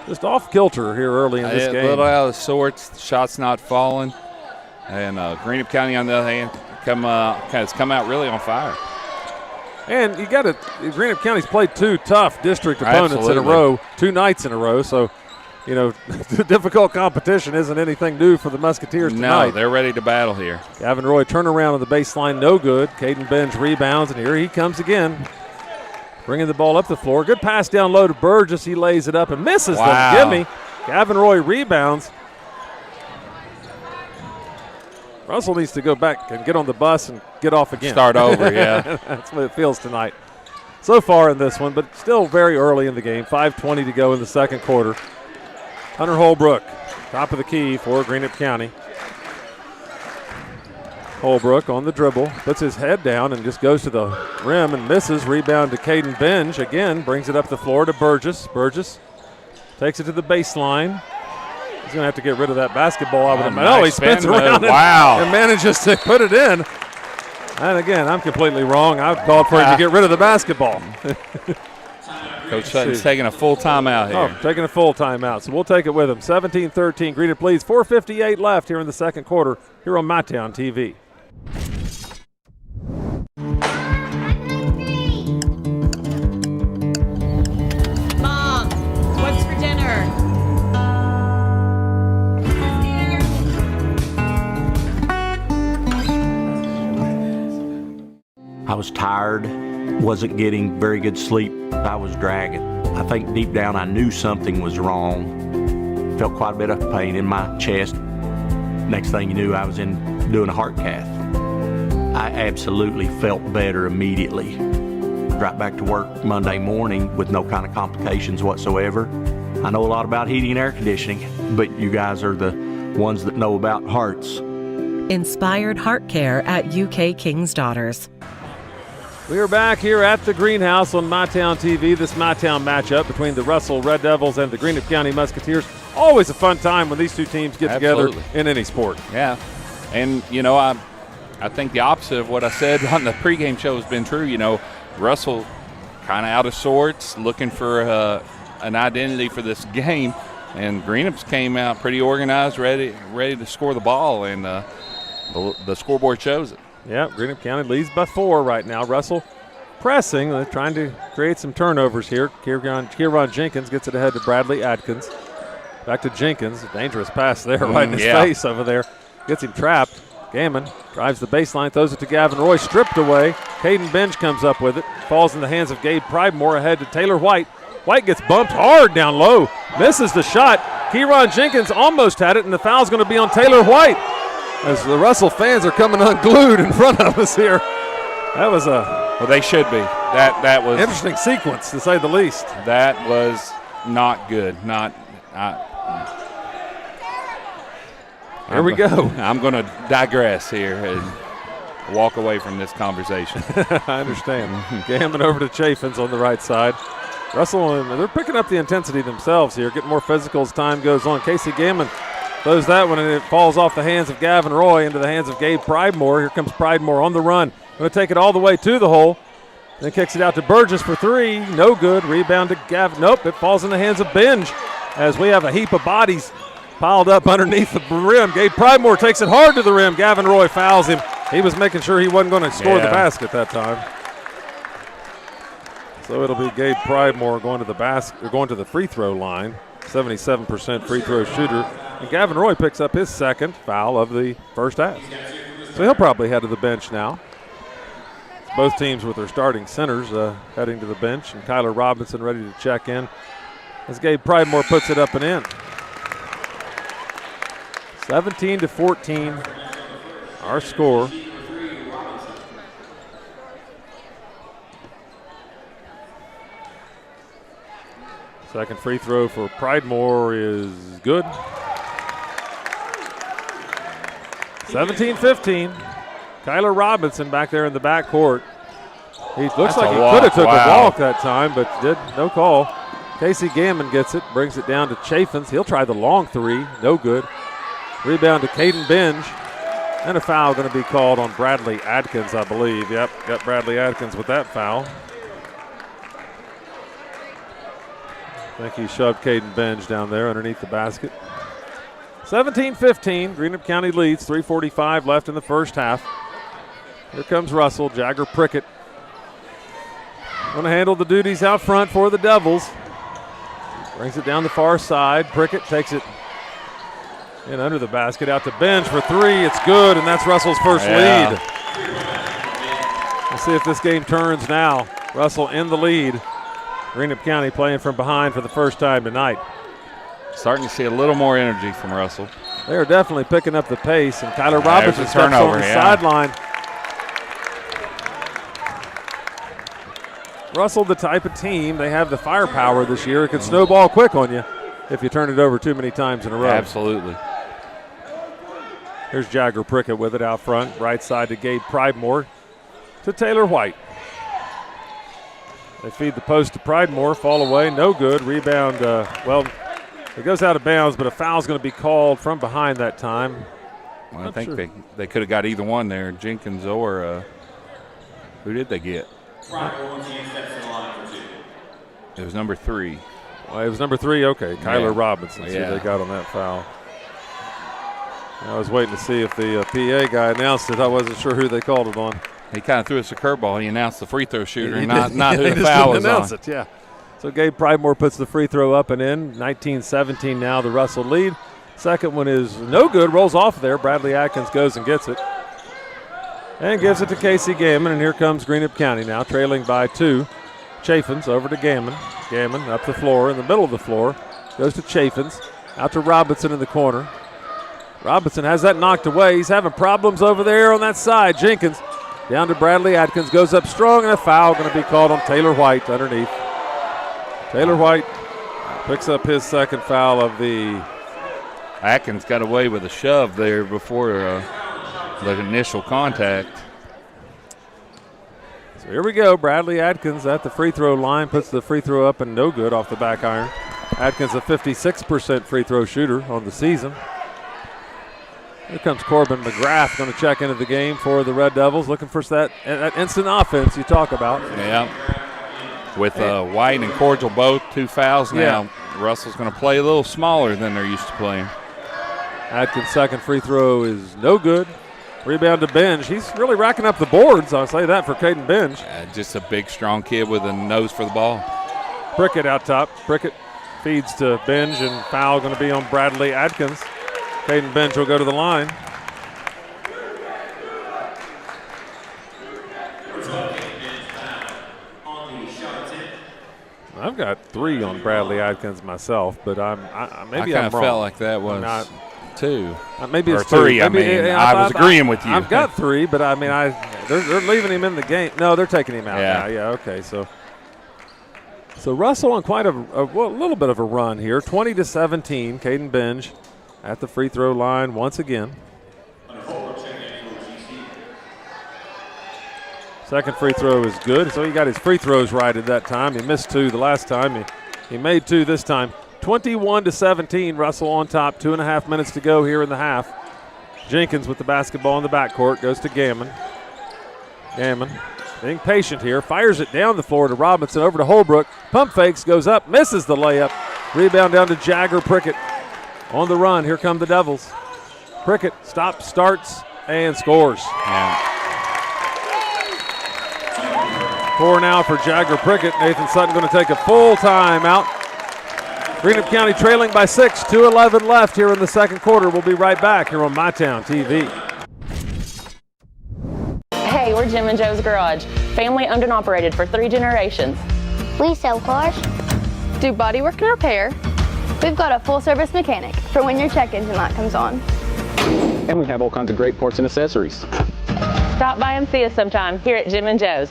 just off kilter here early in this game. A little out of sorts. Shots not falling. And Greenup County, on the other hand, has come out really on fire. And you got to – Greenup County's played 2 tough district opponents in a row, 2 nights in a row. So, you know, difficult competition isn't anything new for the Musketeers tonight. No, they're ready to battle here. Gavin Roy turnaround on the baseline, no good. Caden Benj rebounds, and here he comes again. Bringing the ball up the floor. Good pass down low to Burgess. He lays it up and misses them. Gimme. Gavin Roy rebounds. Russell needs to go back and get on the bus and get off again. Start over, yeah. That's what it feels tonight. So far in this one, but still very early in the game. 5:20 to go in the second quarter. Hunter Holbrook, top of the key for Greenup County. Holbrook on the dribble, puts his head down and just goes to the rim and misses. Rebound to Caden Benj. Again, brings it up the floor to Burgess. Burgess takes it to the baseline. He's going to have to get rid of that basketball. I would imagine. Nice he spins around and manages to put it in. And again, I'm completely wrong. I've called for him to get rid of the basketball. Coach Sutton's taking a full timeout here. Oh, taking a full timeout. So we'll take it with him. 17-13. Greenup leads. 4:58 left here in the second quarter here on MyTown TV. I was tired, wasn't getting very good sleep. I was dragging. I think deep down I knew something was wrong. Felt quite a bit of pain in my chest. Next thing you knew, I was doing a heart cath. I absolutely felt better immediately. Right back to work Monday morning with no kind of complications whatsoever. I know a lot about heating and air conditioning, but you guys are the ones that know about hearts. Inspired Heart Care at UK King's Daughters. We are back here at the Greenhouse on MyTown TV. This MyTown matchup between the Russell Red Devils and the Greenup County Musketeers. Always a fun time when these two teams get together in any sport. Yeah, and you know, I think the opposite of what I said on the pregame show has been true. You know, Russell kind of out of sorts, looking for an identity for this game, and Greenup's came out pretty organized, ready to score the ball, and the scoreboard shows it. Yeah, Greenup County leads by 4 right now. Russell pressing, trying to create some turnovers here. Kieran Jenkins gets it ahead to Bradley Adkins. Back to Jenkins, a dangerous pass there right in his face over there. Gets him trapped. Gammon drives the baseline, throws it to Gavin Roy, stripped away. Caden Benj comes up with it, falls in the hands of Gabe Pridemore ahead to Taylor White. White gets bumped hard down low, misses the shot. Kieran Jenkins almost had it, and the foul's going to be on Taylor White as the Russell fans are coming unglued in front of us here. That was well, they should be. That was interesting sequence, to say the least. That was not good. Here we go. I'm going to digress here and walk away from this conversation. I understand. Gammon over to Chaffins on the right side. Russell, they're picking up the intensity themselves here, getting more physical as time goes on. Casey Gammon throws that one, and it falls off the hands of Gavin Roy into the hands of Gabe Pridemore. Here comes Pridemore on the run. Going to take it all the way to the hole. Then kicks it out to Burgess for 3. No good. Rebound to Gavin. Nope, it falls in the hands of Benj as we have a heap of bodies piled up underneath the rim. Gabe Pridemore takes it hard to the rim. Gavin Roy fouls him. He was making sure he wasn't going to score the basket that time. So it'll be Gabe Pridemore going to the free throw line. 77% free throw shooter. And Gavin Roy picks up his second foul of the first half. So he'll probably head to the bench now. It's both teams with their starting centers heading to the bench, and Kyler Robinson ready to check in as Gabe Pridemore puts it up and in. 17-14, our score. Second free throw for Pridemore is good. 17-15. Kyler Robinson back there in the backcourt. He looks like he could have took a walk that time, but did no call. Casey Gammon gets it, brings it down to Chaffins. He'll try the long 3, no good. Rebound to Caden Benj. And a foul going to be called on Bradley Adkins, I believe. Yep, got Bradley Adkins with that foul. I think he shoved Caden Benj down there underneath the basket. 17-15, Greenup County leads, 3:45 left in the first half. Here comes Russell, Jagger Prickett. Going to handle the duties out front for the Devils. Brings it down the far side. Prickett takes it in under the basket, out to Benj for 3. It's good, and that's Russell's first lead. Let's see if this game turns now. Russell in the lead. Greenup County playing from behind for the first time tonight. Starting to see a little more energy from Russell. They are definitely picking up the pace, and Kyler Robinson steps on the sideline. Russell, the type of team, they have the firepower this year. It could snowball quick on you if you turn it over too many times in a row. Absolutely. Here's Jagger Prickett with it out front. Right side to Gabe Pridemore to Taylor White. They feed the post to Pridemore, fall away, no good. Rebound, it goes out of bounds, but a foul's going to be called from behind that time. Well, I think they could have got either one there, Jenkins or who did they get? It was number 3. Well, it was number 3, okay. Kyler Robinson, yeah. They got on that foul. I was waiting to see if the PA guy announced it. I wasn't sure who they called it on. He kind of threw us a curveball. He announced the free throw shooter, not who the foul was on. It, yeah. So Gabe Pridemore puts the free throw up and in. 19-17 now, the Russell lead. Second one is no good, rolls off there. Bradley Atkins goes and gets it. And gives it to Casey Gammon, and here comes Greenup County now, trailing by 2. Chaffins over to Gammon. Gammon up the floor, in the middle of the floor. Goes to Chaffins, out to Robinson in the corner. Robinson has that knocked away. He's having problems over there on that side. Jenkins down to Bradley Atkins, goes up strong, and a foul going to be called on Taylor White underneath. Taylor White picks up his second foul of the. Atkins got away with a shove there before the initial contact. So here we go. Bradley Atkins at the free throw line, puts the free throw up and no good off the back iron. Atkins a 56% free throw shooter on the season. Here comes Corbin McGrath, going to check into the game for the Red Devils, looking for that instant offense you talk about. Yeah. With White and Cordial both 2 fouls now. Yeah. Russell's going to play a little smaller than they're used to playing. Atkins' second free throw is no good. Rebound to Benj. He's really racking up the boards, I'll say that for Caden Benj. Just a big, strong kid with a nose for the ball. Prickett out top. Prickett feeds to Benj, and foul going to be on Bradley Atkins. Caden Benj will go to the line. I've got 3 on Bradley Atkins myself, but maybe I'm wrong. Felt like that was not 2. Maybe it's or 3. 2. I was agreeing with you. I've got 3, but they're leaving him in the game. No, they're taking him out now. Yeah, okay. So Russell on quite a little bit of a run here. 20-17. Caden Benj at the free throw line once again. Second free throw is good, so he got his free throws right at that time. He missed 2 the last time. He made 2 this time. 21-17, Russell on top. 2.5 minutes to go here in the half. Jenkins with the basketball in the backcourt, goes to Gammon. Gammon being patient here, fires it down the floor to Robinson, over to Holbrook. Pump fakes, goes up, misses the layup. Rebound down to Jagger Prickett. On the run, here come the Devils. Prickett stops, starts, and scores. Yeah. 4 now for Jagger Prickett. Nathan Sutton going to take a full timeout. Greenup County trailing by 6, 2:11 left here in the second quarter. We'll be right back here on MyTown TV. Hey, we're Jim and Joe's Garage. Family owned and operated for 3 generations. We sell cars, Do bodywork and repair. we've got a full-service mechanic for when your check engine light comes on. And we have all kinds of great parts and accessories. Stop by and see us sometime here at Jim and Joe's.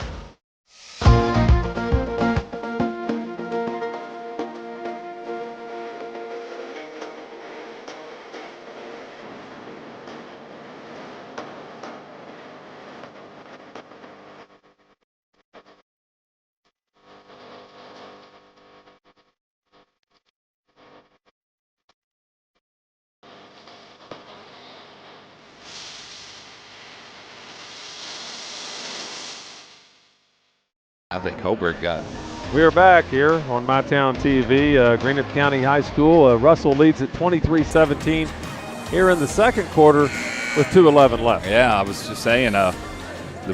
I think Holbrook got. We are back here on MyTown TV. Greenup County High School. Russell leads at 23-17 here in the second quarter with 2:11 left. Yeah, I was just saying,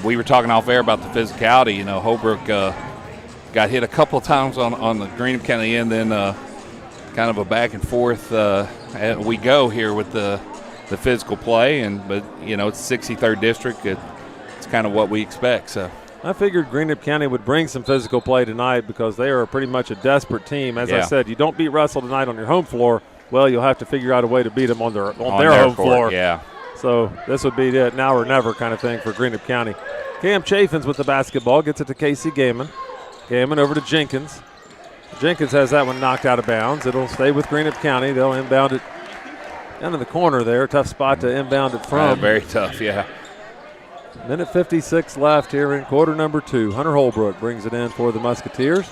we were talking off air about the physicality. You know, Holbrook got hit a couple of times on the Greenup County end, then kind of a back and forth. We go here with the physical play, but you know, it's 63rd district. It's kind of what we expect. So. I figured Greenup County would bring some physical play tonight because they are pretty much a desperate team. As I said, you don't beat Russell tonight on your home floor, well, you'll have to figure out a way to beat them on their home floor. Yeah. So this would be it, now or never kind of thing for Greenup County. Cam Chaffins with the basketball, gets it to Casey Gammon. Gammon over to Jenkins. Jenkins has that one knocked out of bounds. It'll stay with Greenup County. They'll inbound it down in the corner there. Tough spot to inbound it from. Very tough, yeah. Minute 56 left here in quarter number 2. Hunter Holbrook brings it in for the Musketeers.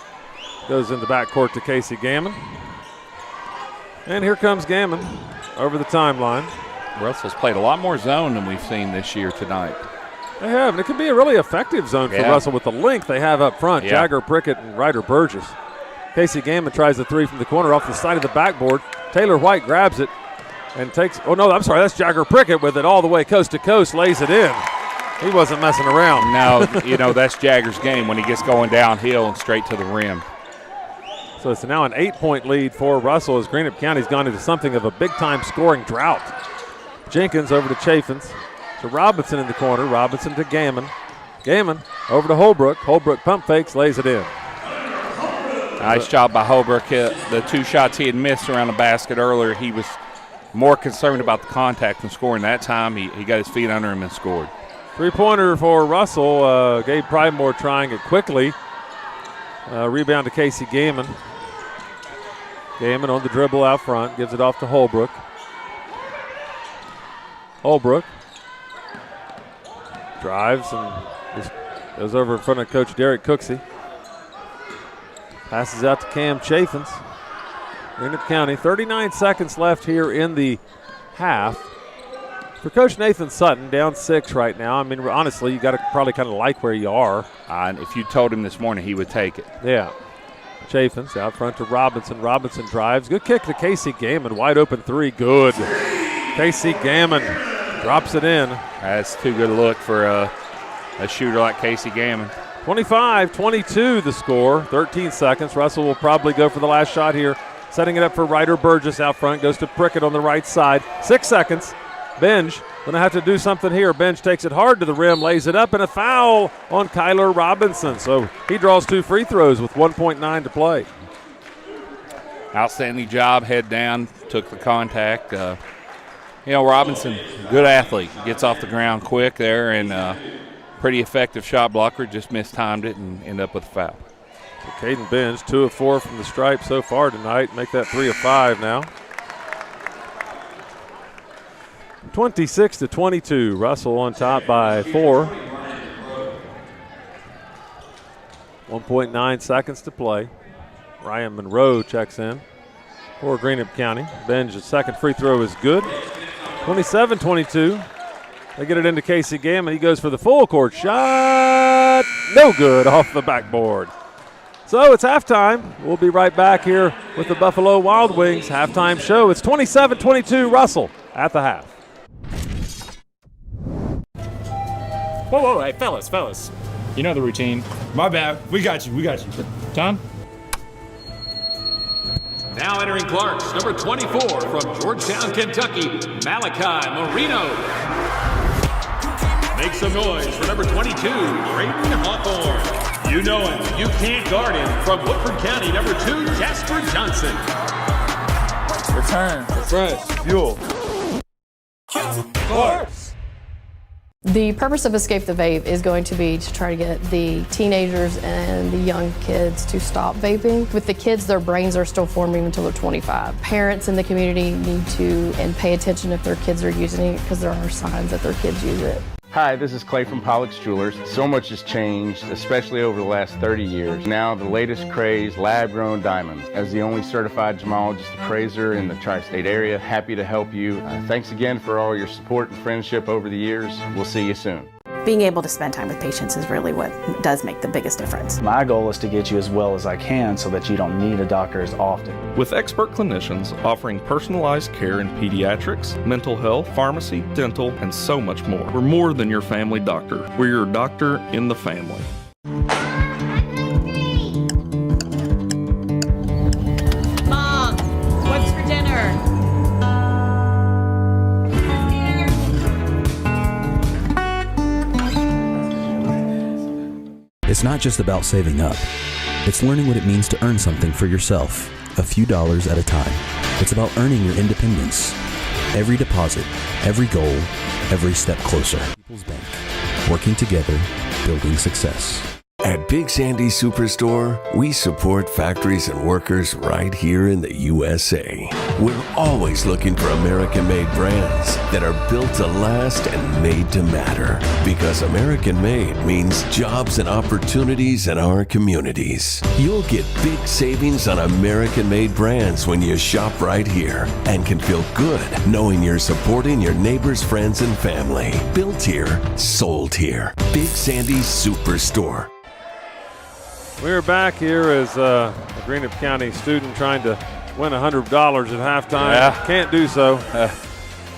Goes in the backcourt to Casey Gammon. And here comes Gammon over the timeline. Russell's played a lot more zone than we've seen this year tonight. They have, and it can be a really effective zone for Russell with the length they have up front. Jagger Prickett and Ryder Burgess. Casey Gammon tries the 3 from the corner off the side of the backboard. Taylor White grabs it and takes, that's Jagger Prickett with it all the way coast to coast, lays it in. He wasn't messing around. No, that's Jagger's game when he gets going downhill and straight to the rim. So it's now an 8-point lead for Russell as Greenup County's gone into something of a big-time scoring drought. Jenkins over to Chaffins. to Robinson in the corner. Robinson to Gammon. Gammon over to Holbrook. Holbrook pump fakes, lays it in. Nice job by Holbrook. The 2 shots he had missed around the basket earlier, he was more concerned about the contact than scoring. That time he got his feet under him and scored. Three-pointer for Russell. Gabe Pridemore trying it quickly. Rebound to Casey Gammon. Gammon on the dribble out front. Gives it off to Holbrook. Holbrook drives and just goes over in front of Coach Derek Cooksey. Passes out to Cam Chaffins. Greenup County, 39 seconds left here in the half. For Coach Nathan Sutton, down 6 right now. I mean, honestly, you got to probably kind of like where you are. And if you told him this morning, he would take it. Yeah. Chaffins out front to Robinson. Robinson drives. Good kick to Casey Gammon. Wide open 3. Good. Casey Gammon drops it in. That's too good a look for a shooter like Casey Gammon. 25-22 the score. 13 seconds. Russell will probably go for the last shot here. Setting it up for Ryder Burgess out front. Goes to Prickett on the right side. 6 seconds. Benj going to have to do something here. Benj takes it hard to the rim, lays it up, and a foul on Kyler Robinson. So he draws 2 free throws with 1.9 to play. Outstanding job, head down, took the contact. Robinson, good athlete. Gets off the ground quick there and pretty effective shot blocker. Just mistimed it and ended up with a foul. So Caden Benj, 2 of 4 from the stripe so far tonight. Make that 3 of 5 now. 26-22. Russell on top by 4. 1.9 seconds to play. Ryan Monroe checks in for Greenup County. Benj's second free throw is good. 27-22. They get it into Casey Gammon. He goes for the full court shot. No good off the backboard. So it's halftime. We'll be right back here with the Buffalo Wild Wings halftime show. It's 27-22 Russell at the half. Whoa, hey, fellas. You know the routine. My bad. We got you. Tom? Now entering Clarks, number 24 from Georgetown, Kentucky, Malachi Marino. Make some noise for number 22, Brayden Hawthorne. You know him. You can't guard him. From Woodford County, number 2, Jasper Johnson. Return. Refresh. Fuel. Clarks. The purpose of Escape the Vape is going to be to try to get the teenagers and the young kids to stop vaping. With the kids, their brains are still forming until they're 25. Parents in the community need to pay attention if their kids are using it because there are signs that their kids use it. Hi, this is Clay from Pollock's Jewelers. So much has changed, especially over the last 30 years. Now the latest craze, lab-grown diamonds. As the only certified gemologist appraiser in the tri-state area, happy to help you. Thanks again for all your support and friendship over the years. We'll see you soon. Being able to spend time with patients is really what does make the biggest difference. My goal is to get you as well as I can so that you don't need a doctor as often. With expert clinicians offering personalized care in pediatrics, mental health, pharmacy, dental, and so much more. We're more than your family doctor. We're your doctor in the family. Mom, what's for dinner? It's not just about saving up. It's learning what it means to earn something for yourself, a few dollars at a time. It's about earning your independence. Every deposit, every goal, every step closer. People's Bank. Working together, building success. At Big Sandy Superstore, we support factories and workers right here in the USA. We're always looking for American-made brands that are built to last and made to matter. Because American-made means jobs and opportunities in our communities. You'll get big savings on American-made brands when you shop right here and can feel good knowing you're supporting your neighbors, friends, and family. Built here, sold here. Big Sandy Superstore. We're back here as a Greenup County student trying to win $100 at halftime. Yeah. Can't do so.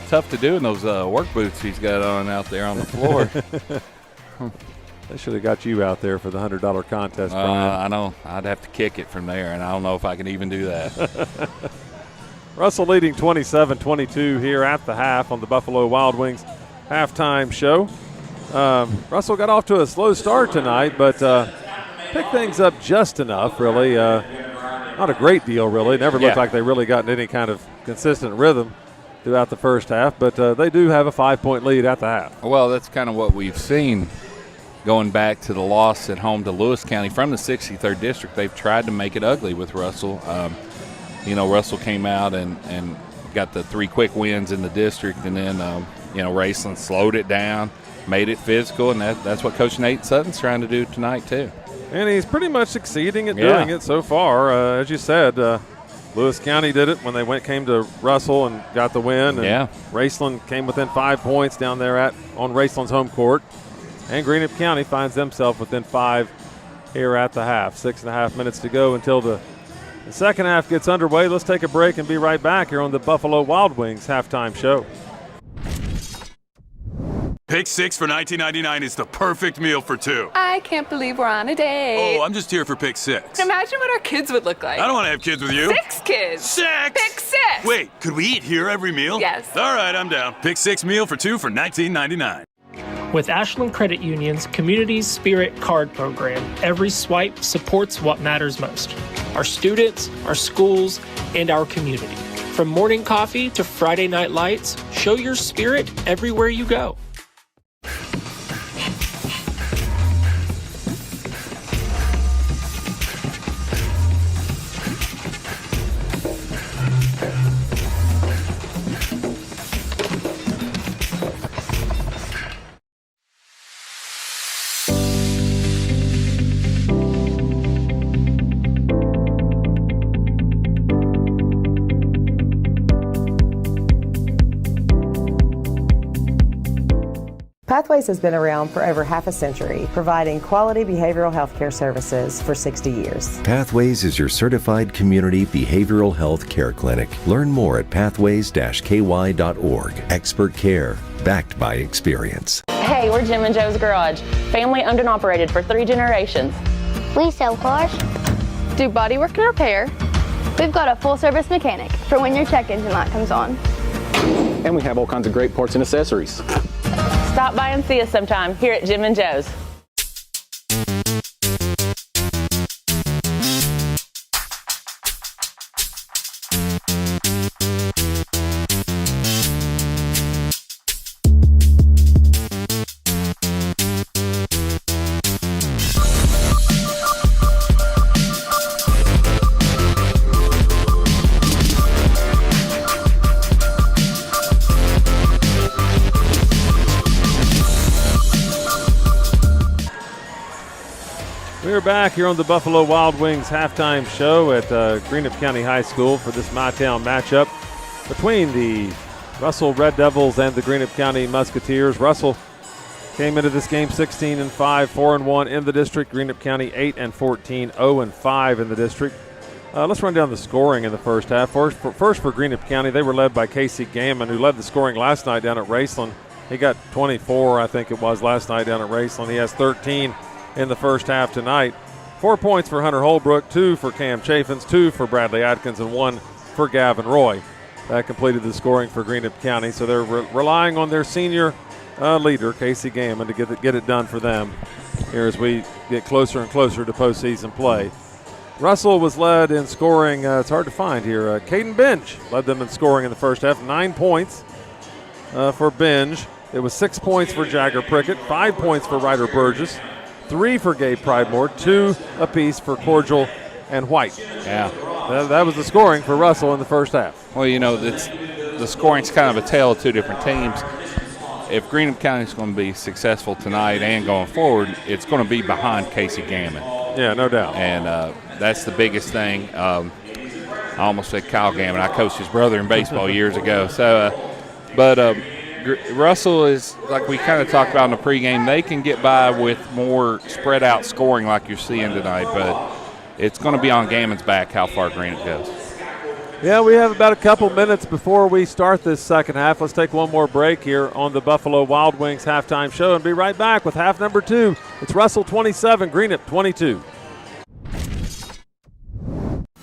Tough to do in those work boots he's got on out there on the floor. They should have got you out there for the $100 contest, Brian. I know. I'd have to kick it from there, and I don't know if I can even do that. Russell leading 27-22 here at the half on the Buffalo Wild Wings halftime show. Russell got off to a slow start tonight, but picked things up just enough, really. Not a great deal, really. Never looked like they really got any kind of consistent rhythm throughout the first half, but they do have a 5-point lead at the half. Well, that's kind of what we've seen going back to the loss at home to Lewis County from the 63rd District. They've tried to make it ugly with Russell. Russell came out and got the 3 quick wins in the district, and then, Raceland slowed it down, made it physical, and that's what Coach Nate Sutton's trying to do tonight too. And he's pretty much succeeding at doing it so far. As you said, Lewis County did it when they came to Russell and got the win. And Raceland came within 5 points down there on Raceland's home court. And Greenup County finds themselves within 5 here at the half. 6.5 minutes to go until the second half gets underway. Let's take a break and be right back here on the Buffalo Wild Wings halftime show. Pick 6 for $19.99 is the perfect meal for 2. I can't believe we're on a date. Oh, I'm just here for Pick 6. Imagine what our kids would look like. I don't want to have kids with you. 6 kids. 6! Pick 6! Wait, could we eat here every meal? Yes. All right, I'm down. Pick 6 meal for 2 for $19.99. With Ashland Credit Union's Community Spirit Card Program, every swipe supports what matters most: our students, our schools, and our community. From morning coffee to Friday night lights, show your spirit everywhere you go. Pathways has been around for over half a century, providing quality behavioral health care services for 60 years. Pathways is your certified community behavioral health care clinic. Learn more at pathways-ky.org. Expert care, backed by experience. Hey, we're Jim and Joe's Garage. Family owned and operated for 3 generations. We sell cars, do bodywork and repair. We've got a full-service mechanic for when your check engine light comes on. And we have all kinds of great parts and accessories. Stop by and see us sometime here at Jim and Joe's. We're back here on the Buffalo Wild Wings halftime show at Greenup County High School for this My Town matchup between the Russell Red Devils and the Greenup County Musketeers. Russell came into this game 16-5, 4-1 in the district. Greenup County 8-14, 0-5 in the district. Let's run down the scoring in the first half. First for Greenup County, they were led by Casey Gammon, who led the scoring last night down at Raceland. He got 24, I think it was, last night down at Raceland. He has 13 in the first half tonight. 4 points for Hunter Holbrook, 2 for Cam Chaffins, 2 for Bradley Atkins, and 1 for Gavin Roy. That completed the scoring for Greenup County, so they're relying on their senior leader, Casey Gammon, to get it done for them here as we get closer and closer to postseason play. Russell was led in scoring, it's hard to find here. Caden Benj led them in scoring in the first half, 9 points for Benj. It was 6 points for Jagger Prickett, 5 points for Ryder Burgess, 3 for Gabe Pridemore, 2 apiece for Cordial and White. Yeah. That was the scoring for Russell in the first half. Well, the scoring's kind of a tale of 2 different teams. If Greenup County is going to be successful tonight and going forward, it's going to be behind Casey Gammon. Yeah, no doubt. And that's the biggest thing. I almost said Kyle Gammon. I coached his brother in baseball years ago. Russell is, like we kind of talked about in the pregame, they can get by with more spread out scoring like you're seeing tonight, but it's going to be on Gammon's back how far Greenup goes. Yeah, we have about a couple minutes before we start this second half. Let's take one more break here on the Buffalo Wild Wings halftime show and be right back with half number 2. It's Russell 27, Greenup 22.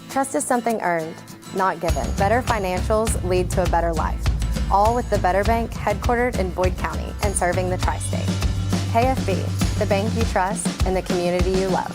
Trust is something earned, not given. Better financials lead to a better life. all with the Better Bank headquartered in Boyd County and serving the tri-state. KFB, the bank you trust and the community you love.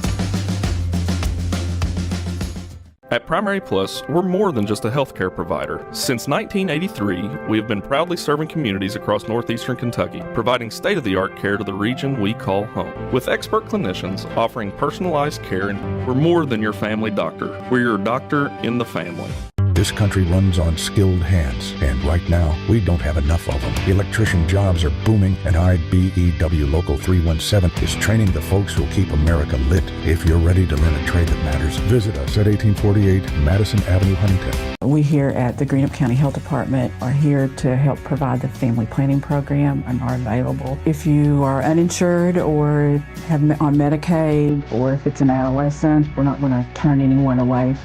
At Primary Plus, we're more than just a healthcare provider. Since 1983, we have been proudly serving communities across northeastern Kentucky, providing state-of-the-art care to the region we call home. With expert clinicians offering personalized care, and we're more than your family doctor. We're your doctor in the family. This country runs on skilled hands, and right now, we don't have enough of them. Electrician jobs are booming, and IBEW Local 317 is training the folks who'll keep America lit. If you're ready to learn a trade that matters, visit us at 1848 Madison Avenue, Huntington. We here at the Greenup County Health Department are here to help provide the family planning program and are available. If you are uninsured or have on Medicaid, or if it's an adolescent, we're not going to turn anyone away.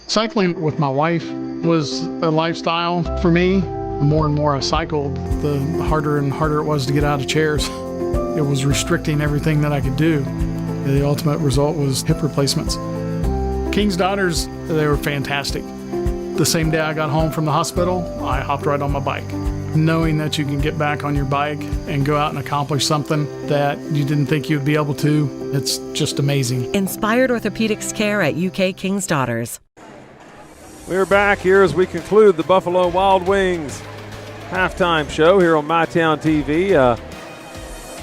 Cycling with my wife was a lifestyle for me. The more and more I cycled, the harder and harder it was to get out of chairs. It was restricting everything that I could do. The ultimate result was hip replacements. King's Daughters, they were fantastic. The same day I got home from the hospital, I hopped right on my bike. Knowing that you can get back on your bike and go out and accomplish something that you didn't think you'd be able to, it's just amazing. Inspired orthopedics care at UK King's Daughters. We're back here as we conclude the Buffalo Wild Wings halftime show here on MyTown TV.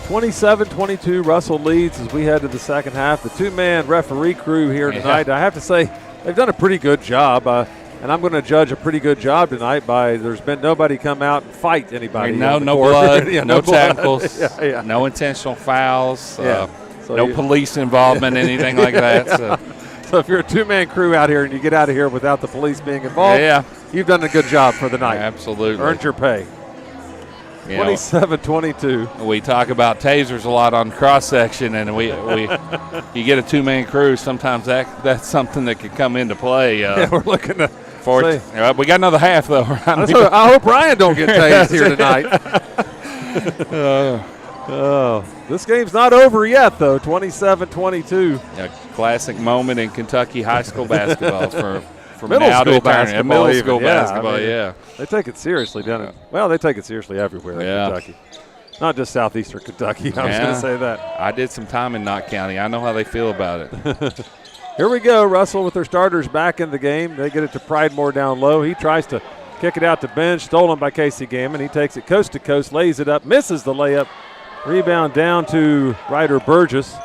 27-22, Russell leads as we head to the second half. The two-man referee crew here tonight, I have to say, they've done a pretty good job. And I'm going to judge a pretty good job tonight by there's been nobody come out and fight anybody. No blood, no tackles, yeah. no intentional fouls, So no police involvement, anything like that. So if you're a two-man crew out here and you get out of here without the police being involved, you've done a good job for the night. Absolutely. Earned your pay. 27-22. We talk about tasers a lot on cross-section, and we you get a two-man crew, sometimes that's something that could come into play. We're looking to we got another half, though. I hope Ryan don't get tased here tonight. This game's not over yet, though. 27-22. A classic moment in Kentucky high school basketball from middle now school to basketball. Middle school basketball, They take it seriously, don't it? Well, they take it seriously everywhere in Kentucky. Not just southeastern Kentucky. I was going to say that. I did some time in Knott County. I know how they feel about it. Here we go. Russell with their starters back in the game. They get it to Pridemore down low. He tries to kick it out to bench. Stolen by Casey Gammon. He takes it coast to coast, lays it up, misses the layup. Rebound down to Ryder Burgess.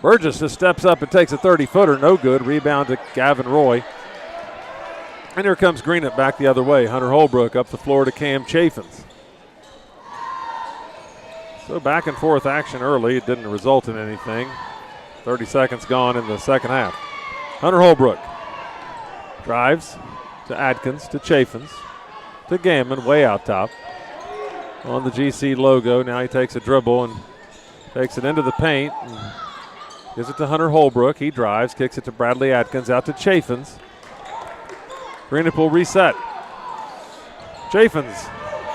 Burgess just steps up and takes a 30-footer. No good. Rebound to Gavin Roy. And here comes Greenup back the other way. Hunter Holbrook up the floor to Cam Chaffins. So back and forth action early. It didn't result in anything. 30 seconds gone in the second half. Hunter Holbrook drives to Adkins, to Chaffins, to Gammon, way out top. On the GC logo, now he takes a dribble and takes it into the paint. And gives it to Hunter Holbrook. He drives, kicks it to Bradley Adkins, out to Chaffins. Greenup will reset. Chaffins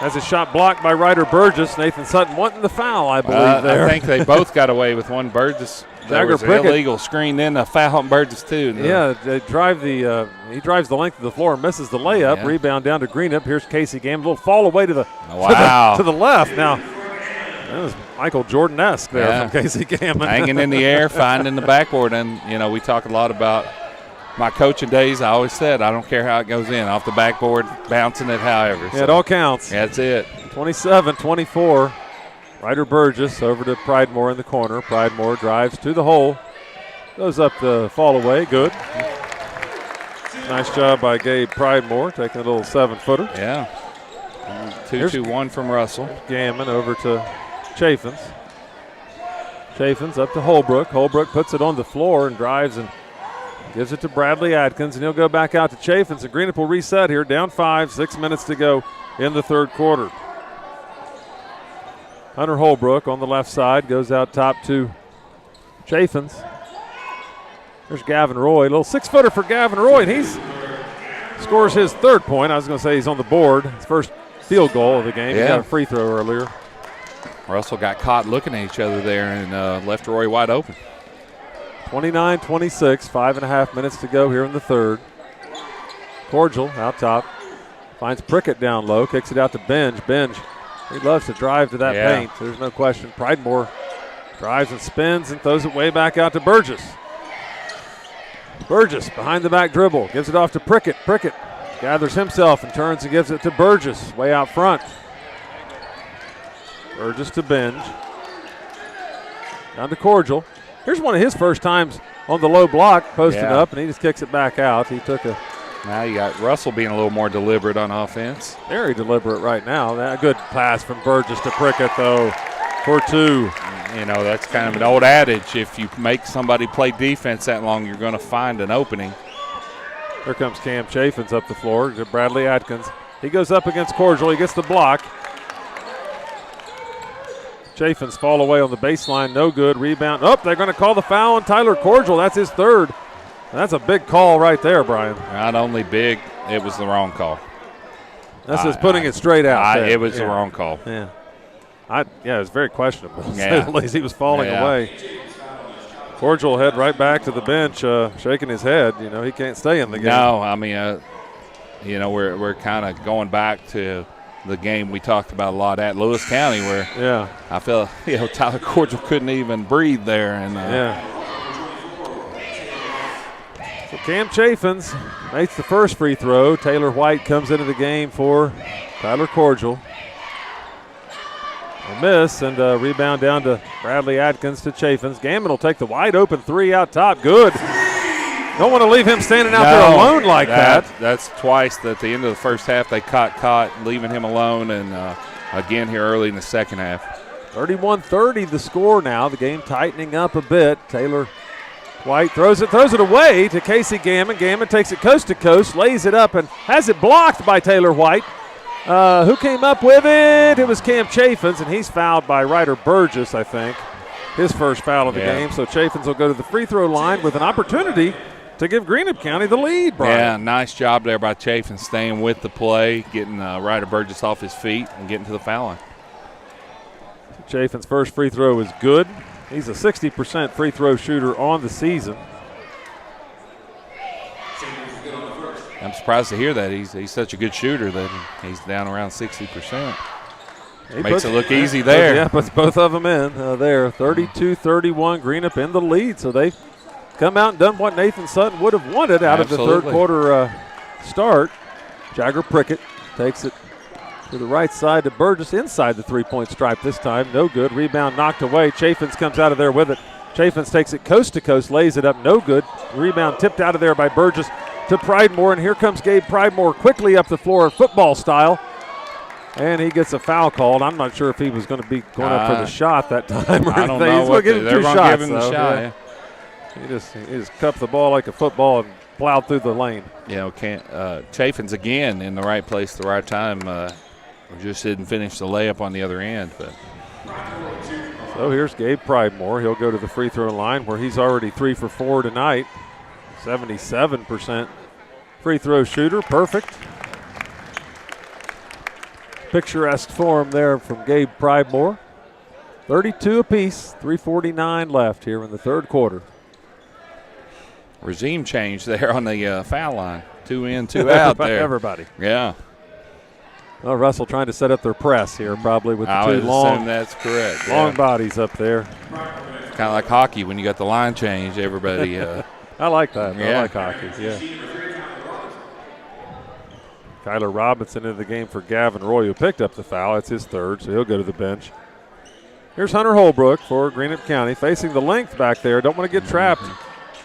has his shot blocked by Ryder Burgess. Nathan Sutton wanting the foul, I believe, there. I think they both got away with one. Burgess, there was an illegal screen, then a foul on Burgess, too. Yeah, they drive he drives the length of the floor and misses the layup. Yeah. Rebound down to Greenup. Here's Casey Gammon. A little fall away to the, to the left. Now, that was Michael Jordan-esque there from Casey Gammon. Hanging in the air, finding the backboard. And, we talk a lot about my coaching days. I always said, I don't care how it goes in. Off the backboard, bouncing it however. Yeah, it all counts. That's it. 27-24. Ryder Burgess over to Pridemore in the corner. Pridemore drives to the hole. Goes up the fall away. Good. Nice job by Gabe Pridemore, taking a little 7-footer. Yeah. 2-2-1 from Russell. Gammon over to Chaffins. Chaffins up to Holbrook. Holbrook puts it on the floor and drives and Gives it to Bradley Atkins, and he'll go back out to Chaffins, and Greenup will reset here, down 5, 6 minutes to go in the third quarter. Hunter Holbrook on the left side goes out top to Chaffins. There's Gavin Roy, a little 6-footer for Gavin Roy, and he's scores his third point. I was going to say he's on the board. His first field goal of the game. Yeah. He got a free throw earlier. Russell got caught looking at each other there and left Roy wide open. 29-26, 5.5 minutes to go here in the third. Cordial out top. Finds Prickett down low, kicks it out to Benj. Benj, he loves to drive to that paint. There's no question. Pridemore drives and spins and throws it way back out to Burgess. Burgess behind the back dribble, gives it off to Prickett. Prickett gathers himself and turns and gives it to Burgess way out front. Burgess to Benj. Down to Cordial. Here's one of his first times on the low block, posting up, and he just kicks it back out. He took a. Now you got Russell being a little more deliberate on offense. Very deliberate right now. That good pass from Burgess to Prickett, though, for 2. You know, that's kind of an old adage. If you make somebody play defense that long, you're going to find an opening. Here comes Cam Chaffins up the floor to Bradley Atkins. He goes up against Cordial. He gets the block. Chaffins fall away on the baseline. No good. Rebound. Oh, they're going to call the foul on Tyler Cordial. That's his third. And that's a big call right there, Brian. Not only big, it was the wrong call. That's just putting it straight out. It was the wrong call. Yeah. It was very questionable. Yeah. At least he was falling away. Cordial head right back to the bench, shaking his head. You know, he can't stay in the game. No, I mean, you know, we're kind of going back to the game we talked about a lot at Lewis County, where I feel Tyler Cordial couldn't even breathe there, and So Cam Chaffins makes the first free throw. Taylor White comes into the game for Tyler Cordial. A miss and a rebound down to Bradley Atkins to Chaffins. Gammon will take the wide open 3 out top. Good. Don't want to leave him standing out there alone like that. That's twice at the end of the first half they caught leaving him alone, and again here early in the second half. 31-30 the score now. The game tightening up a bit. Taylor White throws it away to Casey Gammon. Gammon takes it coast to coast, lays it up, and has it blocked by Taylor White. Who came up with it? It was Cam Chaffins, and he's fouled by Ryder Burgess, I think. His first foul of the game. So Chaffins will go to the free throw line with an opportunity to give Greenup County the lead, Brian. Yeah, nice job there by Chaffins, staying with the play, getting Ryder Burgess off his feet and getting to the foul line. Chaffins' first free throw is good. He's a 60% free throw shooter on the season. I'm surprised to hear that. He's such a good shooter that he's down around 60%. Makes it look easy there. Yeah, puts both of them in there. 32-31, Greenup in the lead. So they've come out and done what Nathan Sutton would have wanted out of the third quarter start. Jagger Prickett takes it to the right side to Burgess inside the three-point stripe this time. No good. Rebound knocked away. Chaffins comes out of there with it. Chaffins takes it coast to coast, lays it up. No good. Rebound tipped out of there by Burgess to Pridemore, and here comes Gabe Pridemore quickly up the floor football style. And he gets a foul called. I'm not sure if he was going to be going up for the shot that time or I don't anything. know. He's going to give him they're 2 going shots. to give him the shot. Yeah. He just cupped the ball like a football and plowed through the lane. You know, Chaffins again in the right place at the right time. Just didn't finish the layup on the other end. But so here's Gabe Pridemore. He'll go to the free throw line where he's already 3 for 4 tonight. 77% free throw shooter. Perfect. Picturesque form there from Gabe Pridemore. 32 apiece, 3:49 left here in the third quarter. Regime change there on the foul line. 2 in, 2 out there. Everybody. Yeah. Well, Russell trying to set up their press here probably with the 2 long. That's correct. Long bodies up there. Kind of like hockey when you got the line change. Everybody. I like that. Yeah. I like hockey. Yeah. Kyler Robinson into the game for Gavin Roy, who picked up the foul. It's his third, so he'll go to the bench. Here's Hunter Holbrook for Greenup County, facing the length back there. Don't want to get trapped,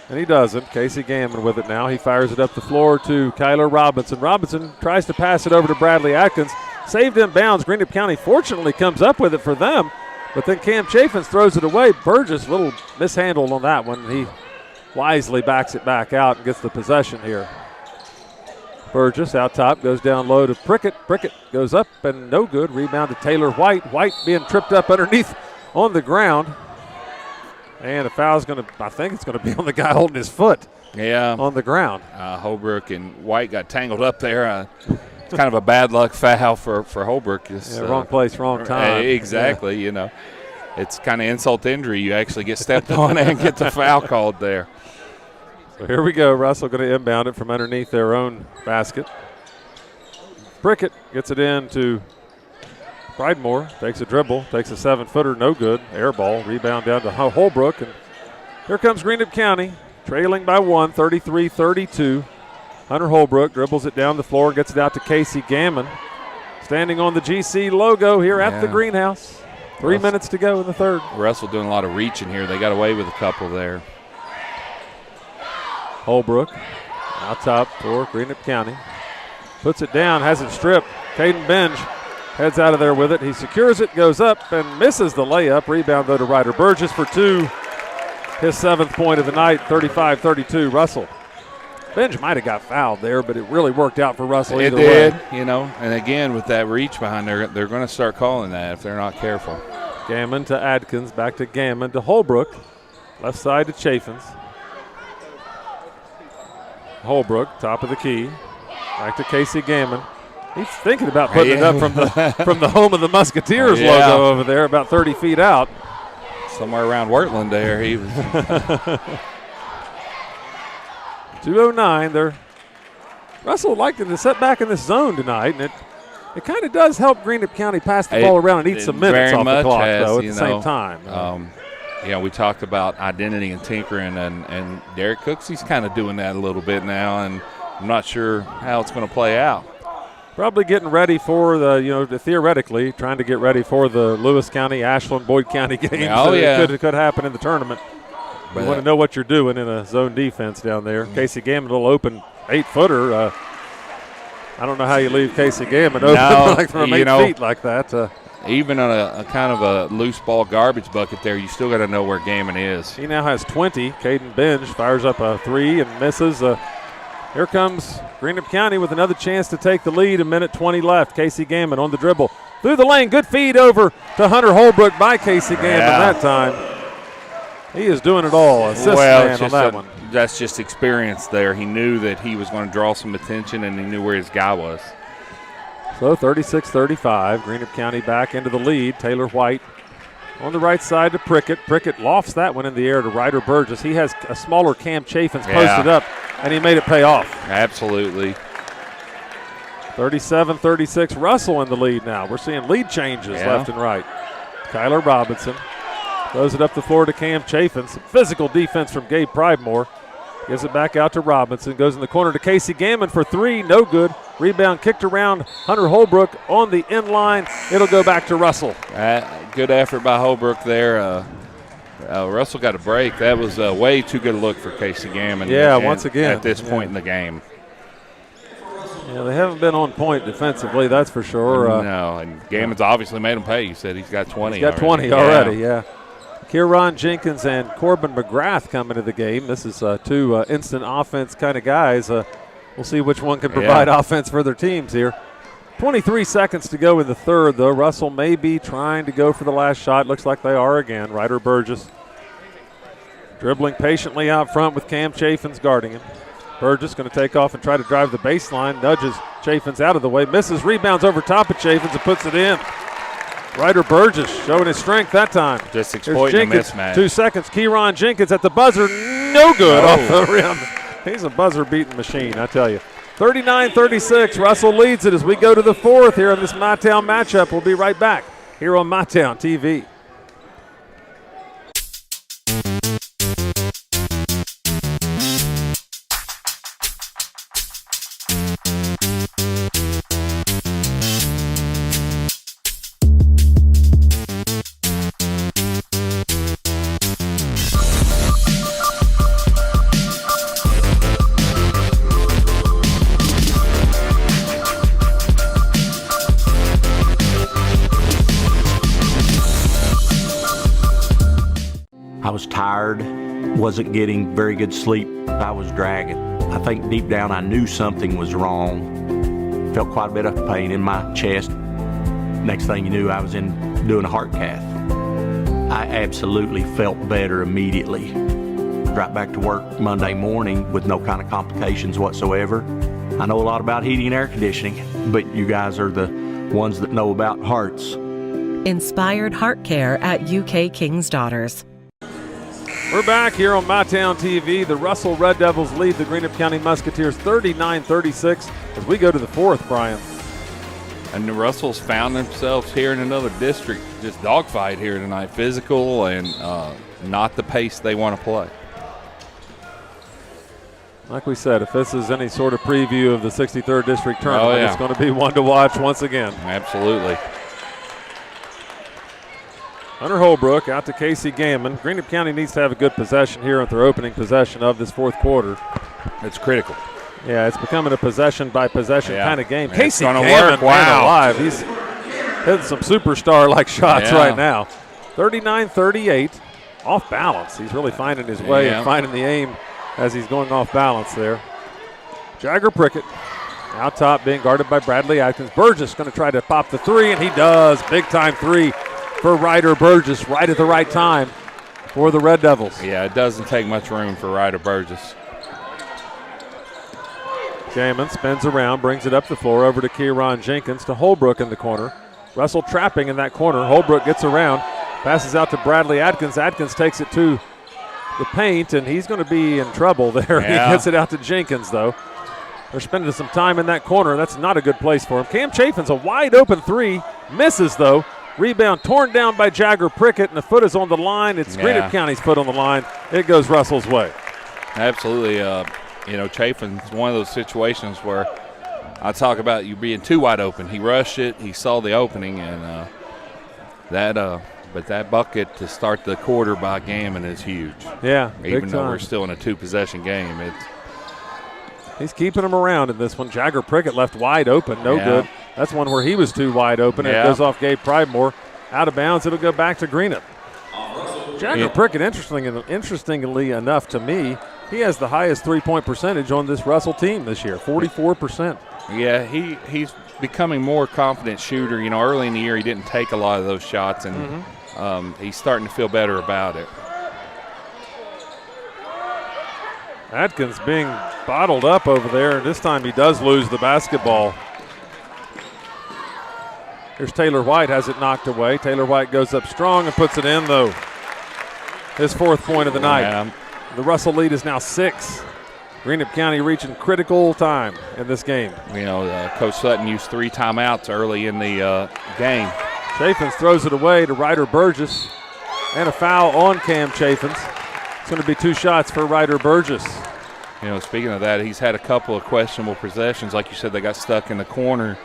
and he doesn't. Casey Gammon with it now. He fires it up the floor to Kyler Robinson. Robinson tries to pass it over to Bradley Atkins. Saved in bounds. Greenup County fortunately comes up with it for them, but then Cam Chaffins throws it away. Burgess, a little mishandled on that one. He wisely backs it back out and gets the possession here. Burgess out top, goes down low to Prickett. Prickett goes up and no good. Rebound to Taylor White. White being tripped up underneath on the ground. And a foul's going to, I think it's going to be on the guy holding his foot. Yeah. On the ground. Holbrook and White got tangled up there. It's kind of a bad luck foul for Holbrook. Wrong place, wrong time. Exactly, you know. It's kind of insult to injury. You actually get stepped on and get the foul called there. So here we go. Russell going to inbound it from underneath their own basket. Prickett gets it in to Pridemore. Takes a dribble. Takes a 7-footer. No good. Air ball. Rebound down to Holbrook. And here comes Greenup County. Trailing by 1, 33-32. Hunter Holbrook dribbles it down the floor. Gets it out to Casey Gammon. Standing on the GC logo here at the greenhouse. 3 minutes to go in the third. Russell doing a lot of reaching here. They got away with a couple there. Holbrook out top for Greenup County. Puts it down, has it stripped. Caden Benj heads out of there with it. He secures it, goes up, and misses the layup. Rebound, though, to Ryder Burgess for 2. His 7th point of the night, 35-32. Russell. Benj might have got fouled there, but it really worked out for Russell either way. It did, you know. And, again, with that reach behind there, they're going to start calling that if they're not careful. Gammon to Adkins, back to Gammon to Holbrook. Left side to Chaffins. Holbrook, top of the key. Back to Casey Gammon. He's thinking about putting it up from the home of the Musketeers logo over there, about 30 feet out. Somewhere around Wurtland there. He was 2:09. They're Russell liked to set back in this zone tonight, and it kind of does help Greenup County pass the ball around and eat some minutes off the clock, though, at the same time. We talked about identity and tinkering, and Derek Cooks, he's kind of doing that a little bit now, and I'm not sure how it's going to play out. Probably getting ready for theoretically trying to get ready for the Lewis County, Ashland, Boyd County games. It could happen in the tournament. You want to know what you're doing in a zone defense down there. Casey Gammon will open 8-footer. I don't know how you leave Casey Gammon open from 8 feet like that. Even on a kind of a loose ball garbage bucket there, you still got to know where Gammon is. He now has 20. Caden Benj fires up a 3 and misses. Here comes Greenup County with another chance to take the lead. 1:20 left. Casey Gammon on the dribble. Through the lane. Good feed over to Hunter Holbrook by Casey Gammon that time. He is doing it all. Assist man on that one. That's just experience there. He knew that he was going to draw some attention, and he knew where his guy was. So 36-35. Greenup County back into the lead. Taylor White on the right side to Prickett. Prickett lofts that one in the air to Ryder Burgess. He has a smaller Cam Chaffins posted up, and he made it pay off. Absolutely. 37-36. Russell in the lead now. We're seeing lead changes left and right. Kyler Robinson throws it up the floor to Cam Chaffins. Physical defense from Gabe Pridemore. Gives it back out to Robinson. Goes in the corner to Casey Gammon for 3. No good. Rebound kicked around Hunter Holbrook on the end line. It'll go back to Russell. Good effort by Holbrook there. Russell got a break. That was way too good a look for Casey Gammon. Once again. At this point in the game. Yeah, they haven't been on point defensively, that's for sure. No, and Gammon's obviously made him pay. You said he's got 20 He's got 20 already, Kieran Jenkins and Corbin McGrath come into the game. This is 2 instant offense kind of guys. We'll see which one can provide offense for their teams here. 23 seconds to go in the third, though. Russell may be trying to go for the last shot. Looks like they are again. Ryder Burgess dribbling patiently out front with Cam Chaffins guarding him. Burgess going to take off and try to drive the baseline. Nudges Chaffins out of the way. Misses, rebounds over top of Chaffins and puts it in. Ryder Burgess showing his strength that time. Just exploiting the mismatch. 2 seconds. Kieran Jenkins at the buzzer. No good off the rim. He's a buzzer-beating machine, I tell you. 39-36. Russell leads it as we go to the fourth here in this MyTown matchup. We'll be right back here on MyTown TV. I was tired, wasn't getting very good sleep. I was dragging. I think deep down I knew something was wrong. Felt quite a bit of pain in my chest. Next thing you knew, I was doing a heart cath. I absolutely felt better immediately. Right back to work Monday morning with no kind of complications whatsoever. I know a lot about heating and air conditioning, but you guys are the ones that know about hearts. Inspired Heart Care at UK King's Daughters. We're back here on MyTown TV. The Russell Red Devils lead the Greenup County Musketeers 39-36 as we go to the fourth, Brian. And the Russells found themselves here in another district, just dogfight here tonight, physical and not the pace they want to play. Like we said, if this is any sort of preview of the 63rd District Tournament, It's going to be one to watch once again. Absolutely. Hunter Holbrook out to Casey Gammon. Greenup County needs to have a good possession here at their opening possession of this fourth quarter. It's critical. Yeah, it's becoming a possession-by-possession kind of game. And Casey it's gonna Gammon, work. Wow. alive. He's hitting some superstar-like shots right now. 39-38, off balance. He's really finding his way and finding the aim as he's going off balance there. Jagger Prickett out top being guarded by Bradley Atkins. Burgess going to try to pop the three, and he does. Big-time three for Ryder Burgess right at the right time for the Red Devils. Yeah, it doesn't take much room for Ryder Burgess. Jamin spins around, brings it up the floor over to Kieran Jenkins to Holbrook in the corner. Russell trapping in that corner. Holbrook gets around, passes out to Bradley Atkins. Atkins takes it to the paint, and he's going to be in trouble there. Yeah. He gets it out to Jenkins, though. They're spending some time in that corner. That's not a good place for him. Cam Chafin's a wide-open three. Misses, though. Rebound torn down by Jagger Prickett, and the foot is on the line. It's Greenup County's foot on the line. It goes Russell's way. Absolutely. Chafin's one of those situations where I talk about you being too wide open. He rushed it. He saw the opening, and but that bucket to start the quarter by Gammon is huge. Yeah, even though we're still in a two-possession game, he's keeping him around in this one. Jagger Prickett left wide open, no good. That's one where he was too wide open, and it goes off Gabe Pridemore. Out of bounds, it'll go back to Greenup. Jagger Prickett, interestingly enough to me, he has the highest three-point percentage on this Russell team this year, 44%. Yeah, he's becoming more confident shooter. Early in the year he didn't take a lot of those shots, and he's starting to feel better about it. Atkins being bottled up over there, and this time he does lose the basketball. Here's Taylor White, has it knocked away. Taylor White goes up strong and puts it in, though. His fourth point of the night. The Russell lead is now 6. Greenup County reaching critical time in this game. Coach Sutton used 3 timeouts early in the game. Chaffins throws it away to Ryder Burgess, and a foul on Cam Chaffins. It's going to be 2 shots for Ryder Burgess. Speaking of that, he's had a couple of questionable possessions. Like you said, they got stuck in the corner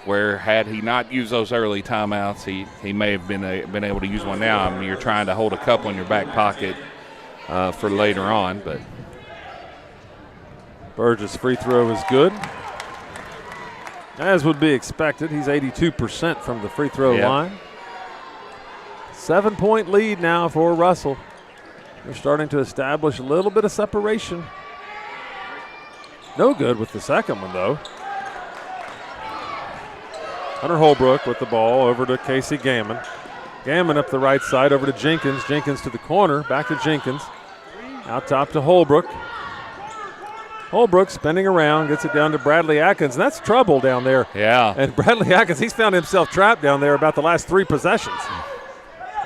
where had he not used those early timeouts, he may have been able to use one now. I mean, you're trying to hold a couple in your back pocket for later on. But Burgess' free throw is good. As would be expected, he's 82% from the free throw line. 7-point lead now for Russell. They're starting to establish a little bit of separation. No good with the second one, though. Hunter Holbrook with the ball over to Casey Gammon. Gammon up the right side over to Jenkins. Jenkins to the corner, back to Jenkins. Out top to Holbrook. Holbrook spinning around, gets it down to Bradley Atkins. And that's trouble down there. Yeah. And Bradley Atkins, he's found himself trapped down there about the last 3 possessions.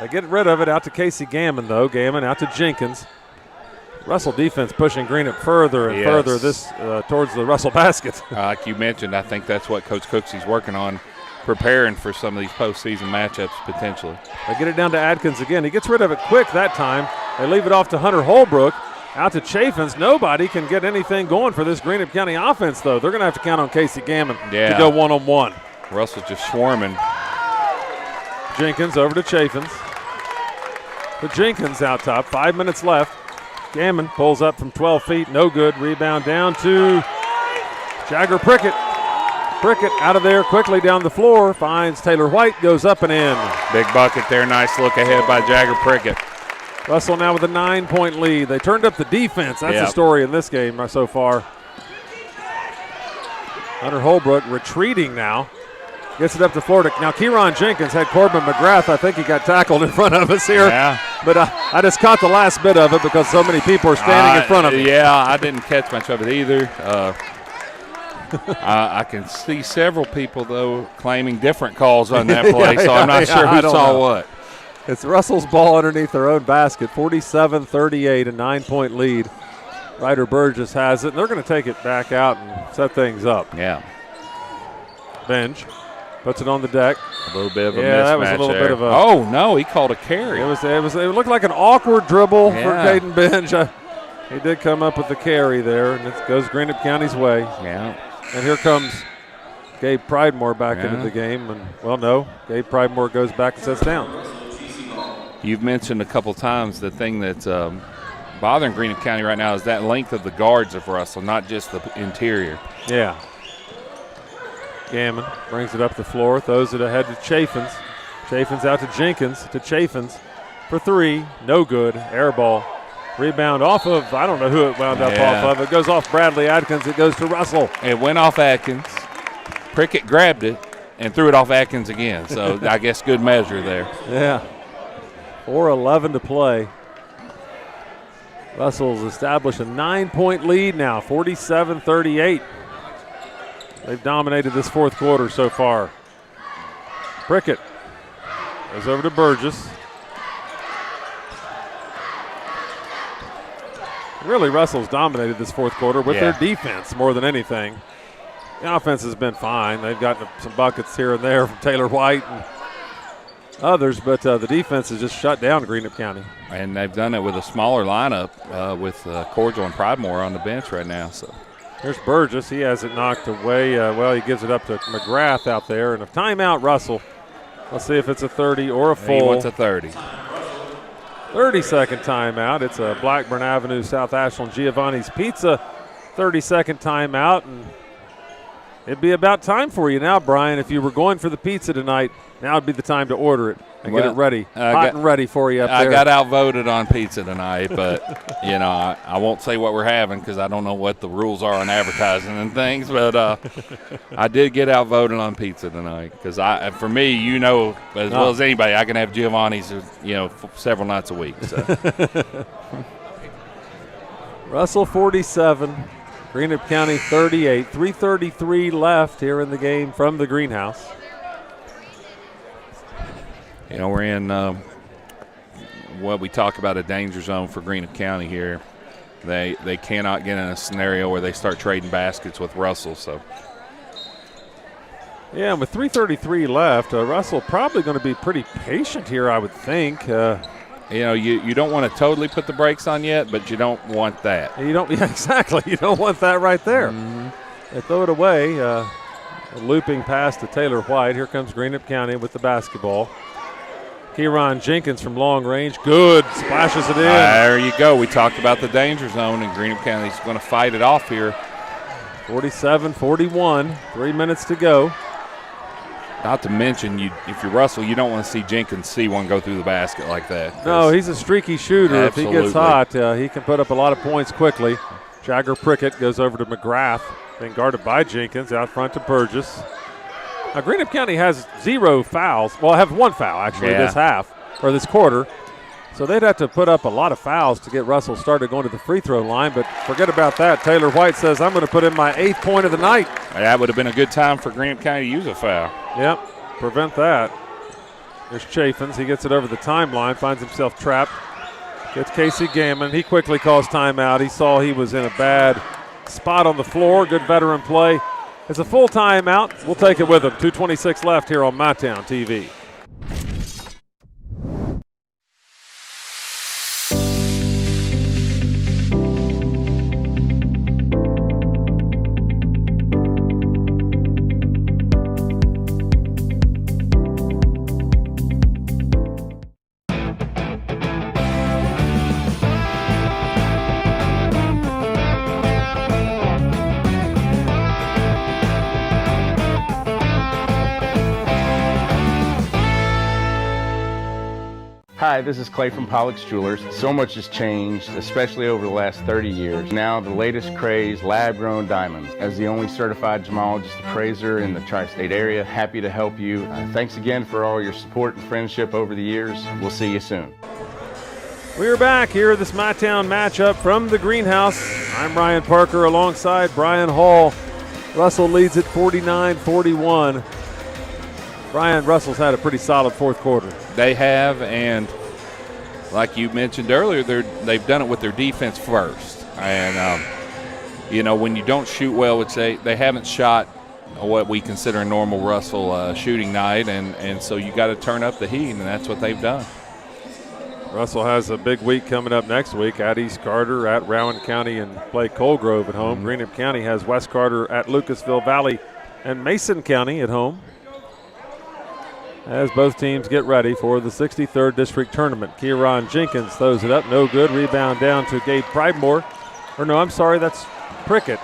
They get rid of it out to Casey Gammon, though. Gammon out to Jenkins. Russell defense pushing Greenup further and further towards the Russell basket. Like you mentioned, I think that's what Coach Cooksey's working on, preparing for some of these postseason matchups potentially. They get it down to Atkins again. He gets rid of it quick that time. They leave it off to Hunter Holbrook. Out to Chaffins. Nobody can get anything going for this Greenup County offense, though. They're going to have to count on Casey Gammon to go one-on-one. Russell's just swarming. Jenkins over to Chaffins. To Jenkins out top. 5 minutes left. Gammon pulls up from 12 feet. No good. Rebound down to Jagger Prickett. Prickett out of there quickly down the floor. Finds Taylor White. Goes up and in. Big bucket there. Nice look ahead by Jagger Prickett. Russell now with a 9-point lead. They turned up the defense. That's the story in this game so far. Hunter Holbrook retreating now. Gets it up to Florida. Now, Kieran Jenkins had Corbin McGrath. I think he got tackled in front of us here. Yeah. But I just caught the last bit of it because so many people are standing in front of me. Yeah, I didn't catch much of it either. I can see several people, though, claiming different calls on that play, so I'm not sure who saw what. It's Russell's ball underneath their own basket. 47-38, a 9-point lead. Ryder Burgess has it, and they're going to take it back out and set things up. Yeah. Benj puts it on the deck. A little bit of a mismatch that was a little bit of a. Oh no, he called a carry. It looked like an awkward dribble for Caden Benj. He did come up with the carry there, and it goes Greenup County's way. Yeah. And here comes Gabe Pridemore back into the game, and Gabe Pridemore goes back and sets down. You've mentioned a couple times the thing that's bothering Greenup County right now is that length of the guards of Russell, not just the interior. Yeah. Gammon brings it up the floor, throws it ahead to Chaffins. Chaffins out to Jenkins, to Chaffins for three. No good. Air ball. Rebound off of, I don't know who it wound up off of. It goes off Bradley Atkins. It goes to Russell. It went off Atkins. Prickett grabbed it and threw it off Atkins again. So I guess good measure there. Yeah. 4:11 to play. Russell's established a 9-point lead now, 47-38. They've dominated this fourth quarter so far. Prickett goes over to Burgess. Really, Russell's dominated this fourth quarter with their defense more than anything. The offense has been fine. They've gotten some buckets here and there from Taylor White and others, but the defense has just shut down Greenup County. And they've done it with a smaller lineup with Cordial and Pridemore on the bench right now. So here's Burgess. He has it knocked away. He gives it up to McGrath out there. And a timeout, Russell. Let's see if it's a 30 or a full. He wants a 30. 30-second timeout. It's a Blackburn Avenue, South Ashland Giovanni's Pizza 30-second timeout. And it'd be about time for you now, Brian. If you were going for the pizza tonight, now would be the time to order it and get it ready, hot and ready for you up there. I got outvoted on pizza tonight, but, I won't say what we're having because I don't know what the rules are on advertising and things, but I did get outvoted on pizza tonight because, for me, as well as anybody, I can have Giovanni's, several nights a week. So. Russell 47, Greenup County 38, 3:33 left here in the game from the greenhouse. We're in what we talk about a danger zone for Greenup County here. They cannot get in a scenario where they start trading baskets with Russell. So. Yeah, and with 3:33 left, Russell probably going to be pretty patient here, I would think. You don't want to totally put the brakes on yet, but you don't want that. You don't, exactly. You don't want that right there. Mm-hmm. They throw it away. A looping pass to Taylor White. Here comes Greenup County with the basketball. Kieran Jenkins from long range. Good. Splashes it in. There you go. We talked about the danger zone, and Greenup County's going to fight it off here. 47-41. 3 minutes to go. Not to mention, if you're Russell, you don't want to see Jenkins see one go through the basket like that. No, he's a streaky shooter. Absolutely. If he gets hot, he can put up a lot of points quickly. Jagger Prickett goes over to McGrath, being guarded by Jenkins, out front to Burgess. Now, Greenup County has 0 fouls. Well, I have 1 foul, actually, this half, or this quarter. So they'd have to put up a lot of fouls to get Russell started going to the free throw line, but forget about that. Taylor White says, I'm going to put in my 8th point of the night. That would have been a good time for Greenup County to use a foul. Yep, prevent that. There's Chaffins. He gets it over the timeline, finds himself trapped. Gets Casey Gammon. He quickly calls timeout. He saw he was in a bad spot on the floor. Good veteran play. It's a full timeout. We'll take it with him. 2:26 left here on MyTown TV. Hi, this is Clay from Pollock's Jewelers. So much has changed, especially over the last 30 years. Now the latest craze, lab-grown diamonds. As the only certified gemologist appraiser in the tri-state area, happy to help you. Thanks again for all your support and friendship over the years. We'll see you soon. We're back here at this My Town matchup from the greenhouse. I'm Ryan Parker alongside Brian Hall. Russell leads at 49-41. Brian, Russell's had a pretty solid fourth quarter. They have, and like you mentioned earlier, they've done it with their defense first. And, when you don't shoot well, which they haven't shot what we consider a normal Russell shooting night, and so you got to turn up the heat, and that's what they've done. Russell has a big week coming up next week at East Carter, at Rowan County, and play Coal Grove at home. Greenup County has West Carter at Lucasville Valley and Mason County at home, as both teams get ready for the 63rd District Tournament. Kieran Jenkins throws it up, no good. Rebound down to Gabe Pridemore. Or no, I'm sorry, that's Prickett.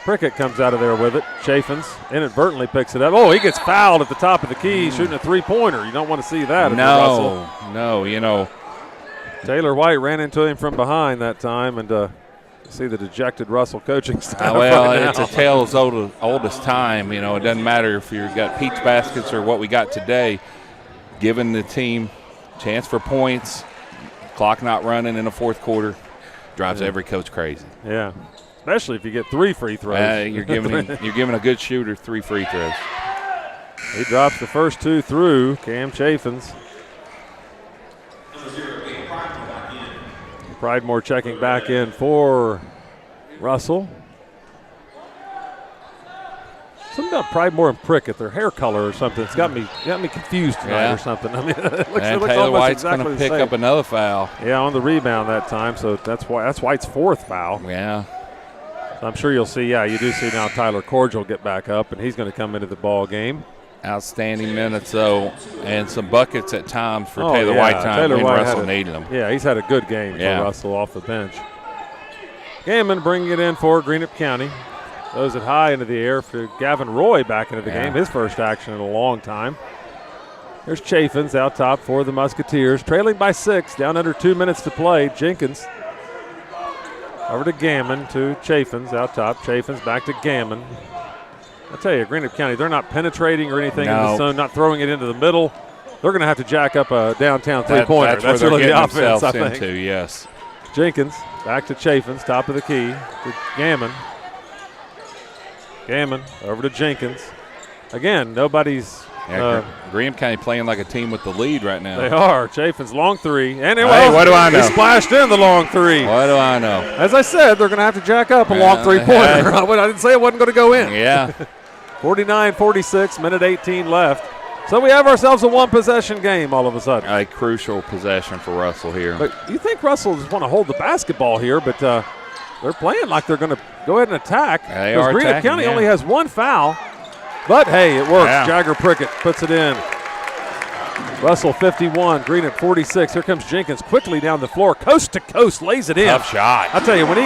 Prickett comes out of there with it. Chaffins inadvertently picks it up. Oh, he gets fouled at the top of the key shooting a three-pointer. You don't want to see that. No, Taylor White ran into him from behind that time, and see the dejected Russell coaching staff. Well, right it's a tale as old as time. It doesn't matter if you've got peach baskets or what we got today. Giving the team chance for points, clock not running in the fourth quarter, drives every coach crazy. Yeah, especially if you get 3 free throws. You're giving a good shooter 3 free throws. He drops the first 2 through. Cam Chaffins. Pridemore checking back in for Russell. Something about Pridemore and Prickett, their hair color or something. It's got me confused tonight or something. I mean, it looks Taylor almost White's exactly going the to pick same. up another foul. Yeah, on the rebound that time. So that's White's 4th foul. Yeah. So I'm sure you'll see. Yeah, you do see now Tyler Cordial get back up, and he's going to come into the ball game. Outstanding minutes, though, and some buckets at times for Taylor White time when Russell needed them. Yeah, he's had a good game for Russell off the bench. Gammon bringing it in for Greenup County. Throws it high into the air for Gavin Roy back into the game, his first action in a long time. There's Chaffins out top for the Musketeers, trailing by 6, down under 2 minutes to play. Jenkins over to Gammon to Chaffins out top. Chaffins back to Gammon. I tell you, Greenup County, they're not penetrating or anything in the zone, not throwing it into the middle. They're going to have to jack up a downtown three-pointer. That's really the offense, I think. Into, yes. Jenkins back to Chaffins, top of the key to Gammon. Gammon over to Jenkins. Again, nobody's. Greenup County playing like a team with the lead right now. They are. Chaffins, long 3. And what do I know? He splashed in the long 3. What do I know? As I said, they're going to have to jack up a long three-pointer. I didn't say it wasn't going to go in. Yeah. 49-46, minute 18 left. So we have ourselves a one-possession game all of a sudden. A crucial possession for Russell here. But you think Russell just want to hold the basketball here, but they're playing like they're going to go ahead and attack. They are Greenup attacking, County only has 1 foul. But, hey, it works. Jagger Prickett puts it in. Russell 51, Greenup 46. Here comes Jenkins quickly down the floor, coast to coast, lays it in. Tough shot. I'll tell you, when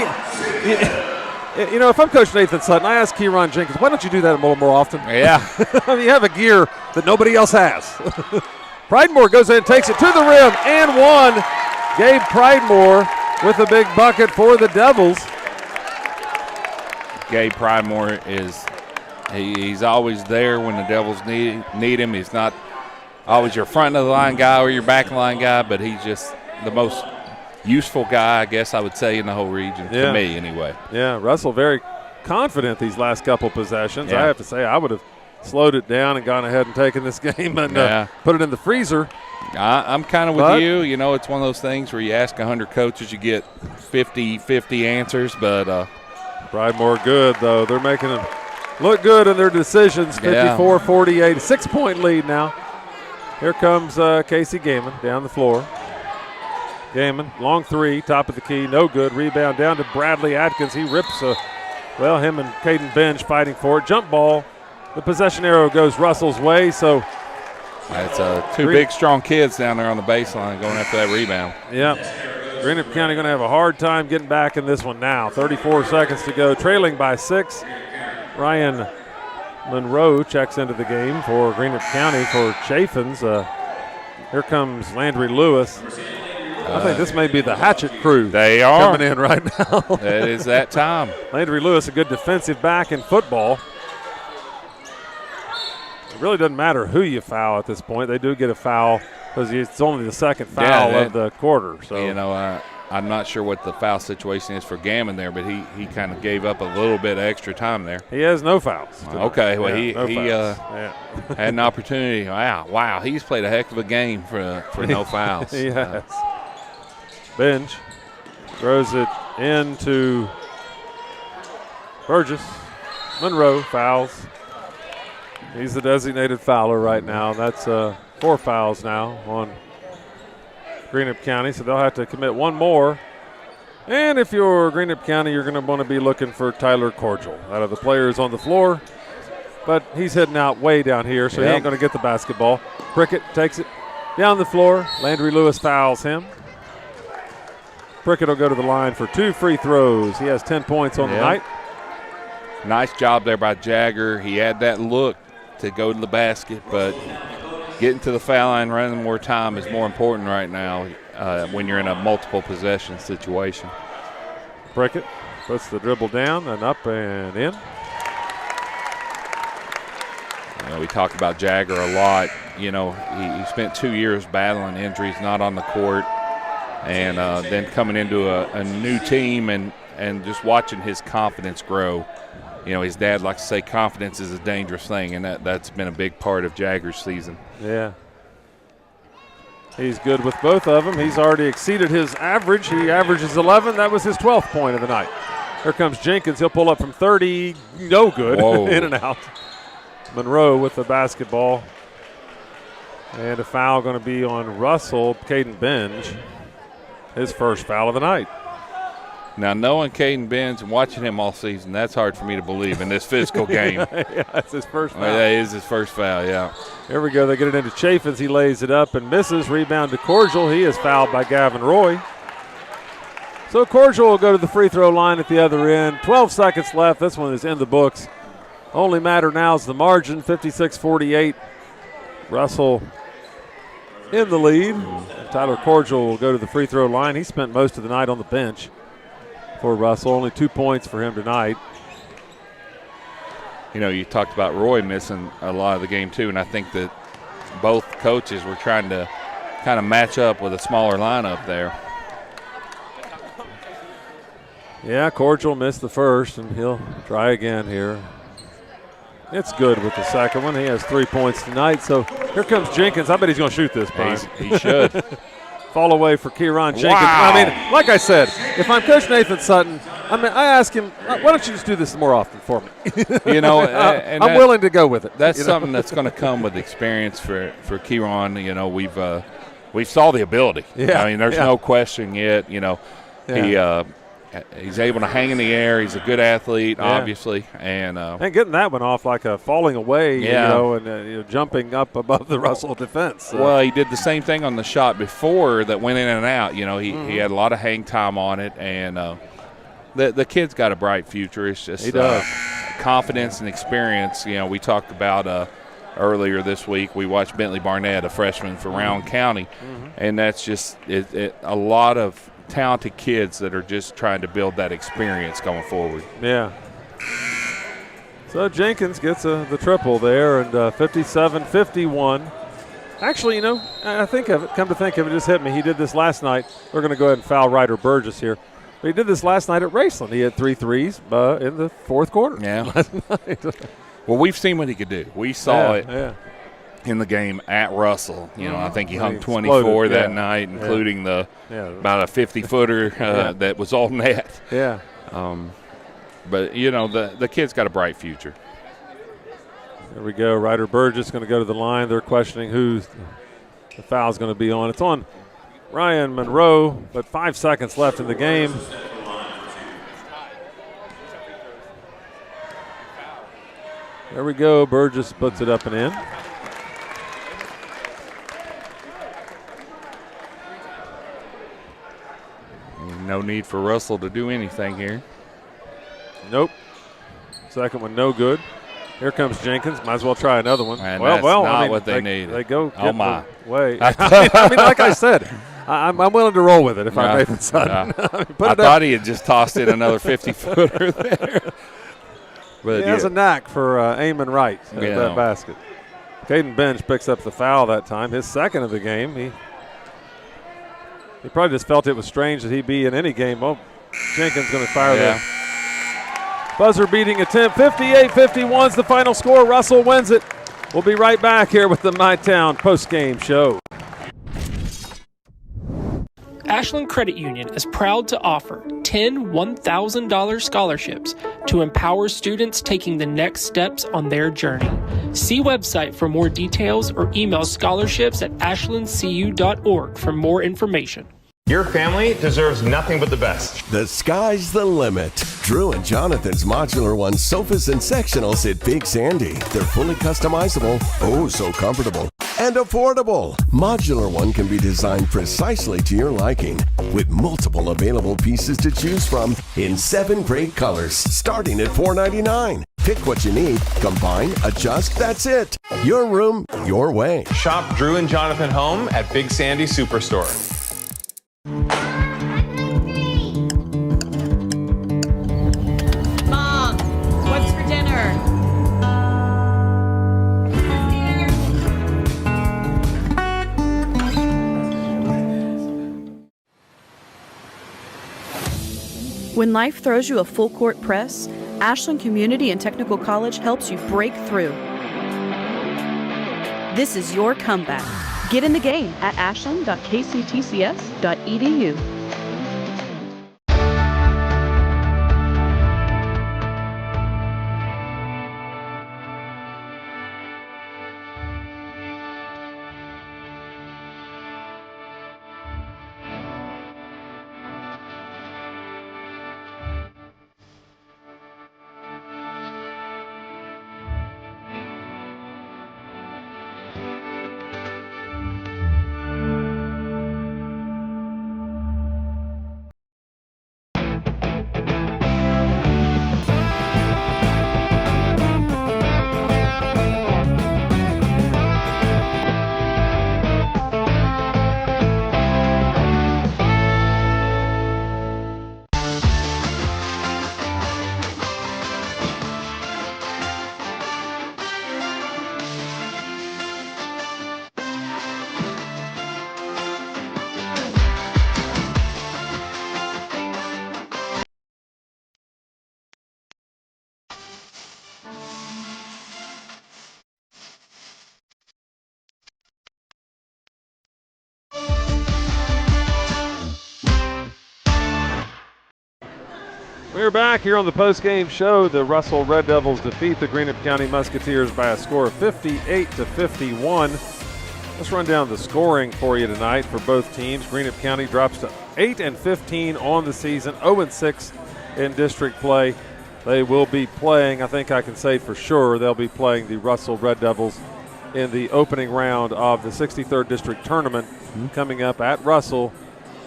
if I'm Coach Nathan Sutton, I ask Kieran Jenkins, why don't you do that a little more often? Yeah. I mean, you have a gear that nobody else has. Pridemore goes in and takes it to the rim and 1. Gabe Pridemore with a big bucket for the Devils. Gabe Pridemore he's always there when the Devils need him. He's not always your front of the line guy or your back line guy, but he's just the most useful guy, I guess I would say, in the whole region, to me anyway. Yeah, Russell very confident these last couple possessions. I have to say I would have slowed it down and gone ahead and taken this game and put it in the freezer. I'm kind of with you. It's one of those things where you ask 100 coaches, you get 50 answers, but Pridemore good, though. They're making them look good in their decisions. 54-48, 6-point lead now. Here comes Casey Gammon down the floor. Gammon, long 3, top of the key, no good. Rebound down to Bradley Atkins. He rips him and Caden Bench fighting for it. Jump ball. The possession arrow goes Russell's way, so. That's two big, strong kids down there on the baseline going after that rebound. Yeah. Greenup County going to have a hard time getting back in this one now. 34 seconds to go, trailing by 6. Ryan Monroe checks into the game for Greenup County for Chaffins. Here comes Landry Lewis. I think this may be the hatchet crew. They are coming in right now. It is that time. Landry Lewis, a good defensive back in football. It really doesn't matter who you foul at this point. They do get a foul because it's only the second foul of the quarter. So you know, I'm not sure what the foul situation is for Gammon there, but he kind of gave up a little bit of extra time there. He has no fouls. Okay, well he had an opportunity. Wow, he's played a heck of a game for no fouls. He has. Bench throws it into Burgess. Monroe fouls. He's the designated fouler right now. That's 4 fouls now on Greenup County, so they'll have to commit one more. And if you're Greenup County, you're going to want to be looking for Tyler Cordial out of the players on the floor. But he's heading out way down here, so he ain't going to get the basketball. Prickett takes it down the floor. Landry Lewis fouls him. Prickett will go to the line for 2 free throws. He has 10 points on the night. Nice job there by Jagger. He had that look to go to the basket, but getting to the foul line, running more time is more important right now when you're in a multiple possession situation. Prickett puts the dribble down and up and in. We talk about Jagger a lot. You know, he spent 2 years battling injuries, not on the court, and then coming into a new team and just watching his confidence grow. You know, his dad likes to say confidence is a dangerous thing, and that's been a big part of Jagger's season. Yeah. He's good with both of them. He's already exceeded his average. He averages 11. That was his 12th point of the night. Here comes Jenkins. He'll pull up from 30. No good. In and out. Monroe with the basketball. And a foul going to be on Russell, Caden Benj. His first foul of the night. Now, knowing Caden Benz and watching him all season, that's hard for me to believe in this physical game. Yeah, that's his first foul. That is his first foul, yeah. Here we go. They get it into Chaffins. He lays it up and misses. Rebound to Cordial. He is fouled by Gavin Roy. So Cordial will go to the free throw line at the other end. 12 seconds left. This one is in the books. Only matter now is the margin, 56-48. Russell in the lead. Tyler Cordial will go to the free throw line. He spent most of the night on the bench for Russell. Only 2 points for him tonight. You know, you talked about Roy missing a lot of the game too, and I think that both coaches were trying to kind of match up with a smaller lineup there. Yeah, Cordial missed the first, and he'll try again here. It's good with the second one. He has 3 points tonight, so here comes Jenkins. I bet he's going to shoot this, Brian. He should. Fall away for Kieran Jenkins. Wow. I mean, like I said, if I'm Coach Nathan Sutton, I ask him, why don't you just do this more often for me? You know, I'm willing to go with it. That's something that's going to come with experience for Kieran. You know, we've saw the ability. Yeah. I mean, there's no question yet. You know, he's able to hang in the air. He's a good athlete, obviously, and getting that one off like a falling away, you know, and jumping up above the Russell defense. Well, he did the same thing on the shot before that went in and out. You know, he had a lot of hang time on it, and the kid's got a bright future. It's just he does. Confidence and experience. You know, we talked about earlier this week. We watched Bentley Barnett, a freshman for Round County, and that's just a lot of talented kids that are just trying to build that experience going forward. Yeah. So Jenkins gets the triple there, and 57-51. Actually, you know, I think of it. Come to think of it, just hit me. He did this last night. We're going to go ahead and foul Ryder Burgess here. But he did this last night at Raceland. He had 3 threes in the fourth quarter. Yeah. Last night. Well, we've seen what he could do. We saw it in the game at Russell. You know, I think he hung 24 that night, including the about a 50-footer that was all net. Yeah. But, you know, the kid's got a bright future. There we go. Ryder Burgess going to go to the line. They're questioning who the foul's going to be on. It's on Ryan Monroe, but 5 seconds left in the game. There we go. Burgess puts it up and in. No need for Russell to do anything here. Nope. Second one, no good. Here comes Jenkins. Might as well try another one. And that's not what they need. They go Oh, my. way. I mean, like I said, I'm willing to roll with it if I'm Nathan Sutton. I thought he had just tossed in another 50-footer there. But he has a knack for aiming right at that basket. Caden Bench picks up the foul that time, his second of the game. He probably just felt it was strange that he'd be in any game. Oh, Jenkins going to fire that. Buzzer-beating attempt. 58-51 is the final score. Russell wins it. We'll be right back here with the MyTown postgame show. Ashland Credit Union is proud to offer 10 $1,000 scholarships to empower students taking the next steps on their journey. See website for more details or email scholarships@ashlandcu.org for more information. Your family deserves nothing but the best. The sky's the limit. Drew and Jonathan's Modular One sofas and sectionals at Big Sandy. They're fully customizable, oh so comfortable, and affordable. Modular One can be designed precisely to your liking with multiple available pieces to choose from in 7 great colors starting at $4.99. Pick what you need, combine, adjust, that's it. Your room, your way. Shop Drew and Jonathan Home at Big Sandy Superstore. Mom, what's for dinner? When life throws you a full court press, Ashland Community and Technical College helps you break through. This is your comeback. Get in the game at ashland.kctcs.edu. We're back here on the post-game show. The Russell Red Devils defeat the Greenup County Musketeers by a score of 58-51. Let's run down the scoring for you tonight for both teams. Greenup County drops to 8-15 on the season, 0-6 in district play. They will be playing, I think I can say for sure, they'll be playing the Russell Red Devils in the opening round of the 63rd District Tournament coming up at Russell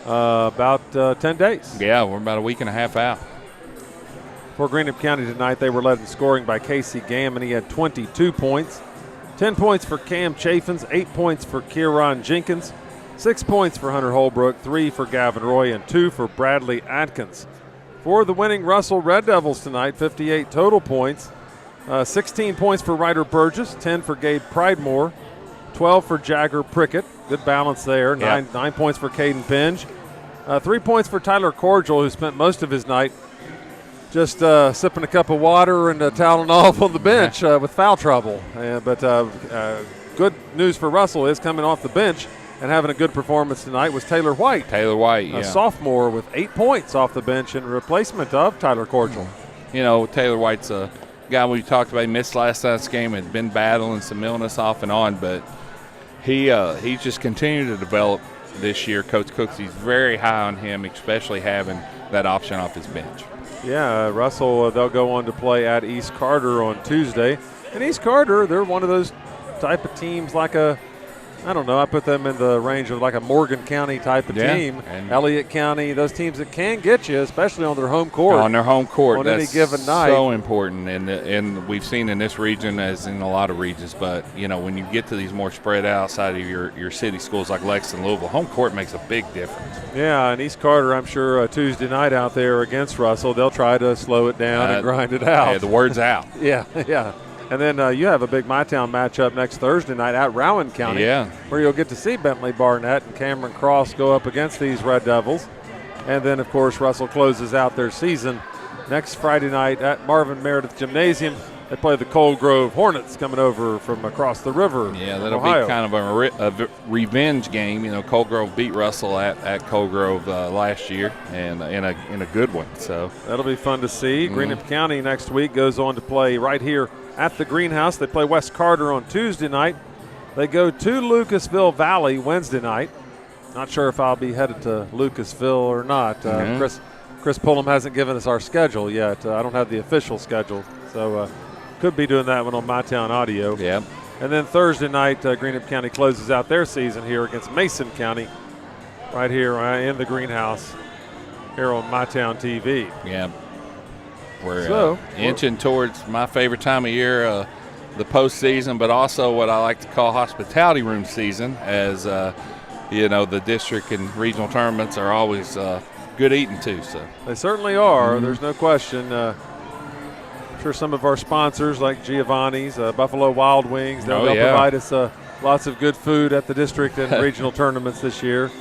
about 10 days. Yeah, we're about a week and a half out. For Greenup County tonight, they were led in scoring by Casey Gammon. He had 22 points. 10 points for Cam Chaffins, 8 points for Kieran Jenkins, 6 points for Hunter Holbrook, 3 for Gavin Roy, and 2 for Bradley Atkins. For the winning Russell Red Devils tonight, 58 total points. 16 points for Ryder Burgess, 10 for Gabe Pridemore, 12 for Jagger Prickett. Good balance there. Yep. 9 points for Caden Penge. 3 points for Tyler Cordial, who spent most of his night just sipping a cup of water and toweling off on the bench with foul trouble. But good news for Russell is coming off the bench and having a good performance tonight was Taylor White. Taylor White, a sophomore with 8 points off the bench in replacement of Tyler Cordial. You know, Taylor White's a guy we talked about. He missed last night's game, had been battling some illness off and on, but he's just continued to develop this year. Coach Cooksey's very high on him, especially having that option off his bench. Yeah, Russell, they'll go on to play at East Carter on Tuesday. And East Carter, they're one of those type of teams like a I don't know. I put them in the range of like a Morgan County type of team. And Elliott County, those teams that can get you, especially on their home court. On their home court. On that's any given night. so important. And we've seen in this region as in a lot of regions. But, you know, when you get to these more spread outside of your city schools like Lexington, Louisville, home court makes a big difference. Yeah, and East Carter, I'm sure Tuesday night out there against Russell, they'll try to slow it down and grind it out. Yeah, the word's out. Yeah. And then you have a big MyTown matchup next Thursday night at Rowan County, where you'll get to see Bentley Barnett and Cameron Cross go up against these Red Devils. And then, of course, Russell closes out their season next Friday night at Marvin Meredith Gymnasium. They play the Cold Grove Hornets coming over from across the river. Yeah, that'll Ohio. be kind of a revenge game. You know, Cold Grove beat Russell at Cold Grove last year, and in a good one. So that'll be fun to see. Greenup County next week goes on to play right here at the Greenhouse. They play West Carter on Tuesday night. They go to Lucasville Valley Wednesday night. Not sure if I'll be headed to Lucasville or not. Chris Pullum hasn't given us our schedule yet. I don't have the official schedule, so could be doing that one on MyTown Audio. Yeah. And then Thursday night, Greenup County closes out their season here against Mason County, right here in the Greenhouse, here on MyTown TV. Yeah. We're inching towards my favorite time of year, the postseason, but also what I like to call hospitality room season, as you know, the district and regional tournaments are always good eating too. So they certainly are. There's no question. I'm sure some of our sponsors like Giovanni's, Buffalo Wild Wings, they'll provide us lots of good food at the district and regional tournaments this year.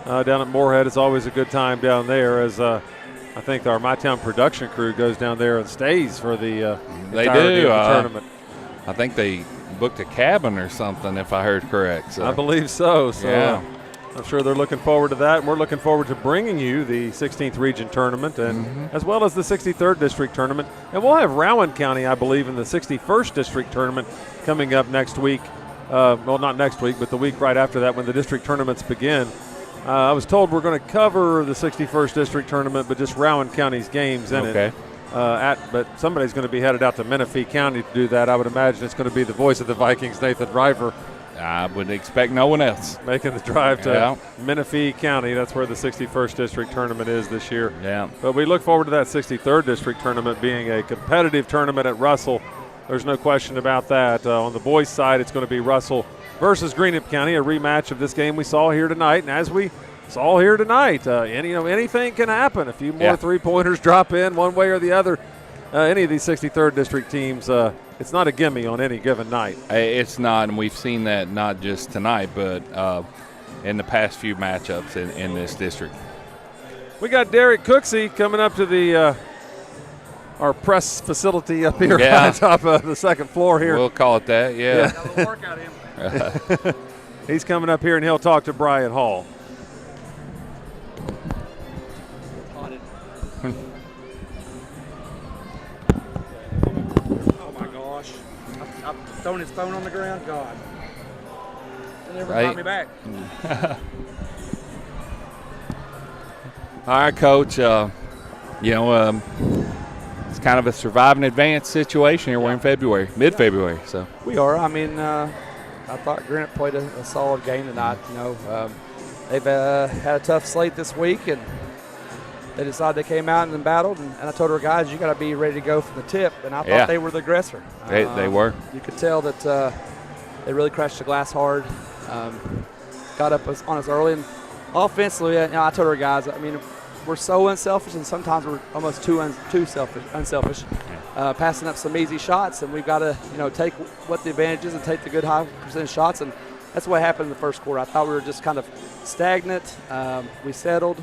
Down at Moorhead, it's always a good time down there, as I think our MyTown production crew goes down there and stays for the entirety of the tournament. I think they booked a cabin or something, if I heard correct. So. I believe so. Yeah. I'm sure they're looking forward to that. And we're looking forward to bringing you the 16th Region Tournament, and as well as the 63rd District Tournament. And we'll have Rowan County, I believe, in the 61st District Tournament coming up next week. Well, not next week, but the week right after that when the district tournaments begin. I was told we're going to cover the 61st District Tournament, but just Rowan County's games in it. But somebody's going to be headed out to Menifee County to do that. I would imagine it's going to be the voice of the Vikings, Nathan Driver. I would expect no one else. Making the drive to Menifee County. That's where the 61st District Tournament is this year. Yeah. But we look forward to that 63rd District Tournament being a competitive tournament at Russell. There's no question about that. On the boys' side, it's going to be Russell versus Greenup County, a rematch of this game we saw here tonight. And as we saw here tonight, anything can happen. A few more three-pointers drop in one way or the other. Any of these 63rd District teams, it's not a gimme on any given night. It's not, and we've seen that not just tonight, but in the past few matchups in this district. We got Derek Cooksey coming up to the our press facility up here on top of the second floor here. We'll call it that, yeah. He's coming up here, and he'll talk to Brian Hall. Oh, my gosh. I've thrown his phone on the ground. God. He'll never call me back. All right, Coach. It's kind of a survive and advance situation here. We're in February, mid-February. So we are. I mean, I thought Greenup played a solid game tonight. They've had a tough slate this week, and they decided they came out and battled. And I told our guys, you got to be ready to go from the tip. And I thought they were the aggressor. They were. You could tell that they really crashed the glass hard. Got up on us early, and offensively, I told our guys, I mean, we're so unselfish, and sometimes we're almost too unselfish, passing up some easy shots, and we've got to, take what the advantage is and take the good high percentage shots, and that's what happened in the first quarter. I thought we were just kind of stagnant. We settled.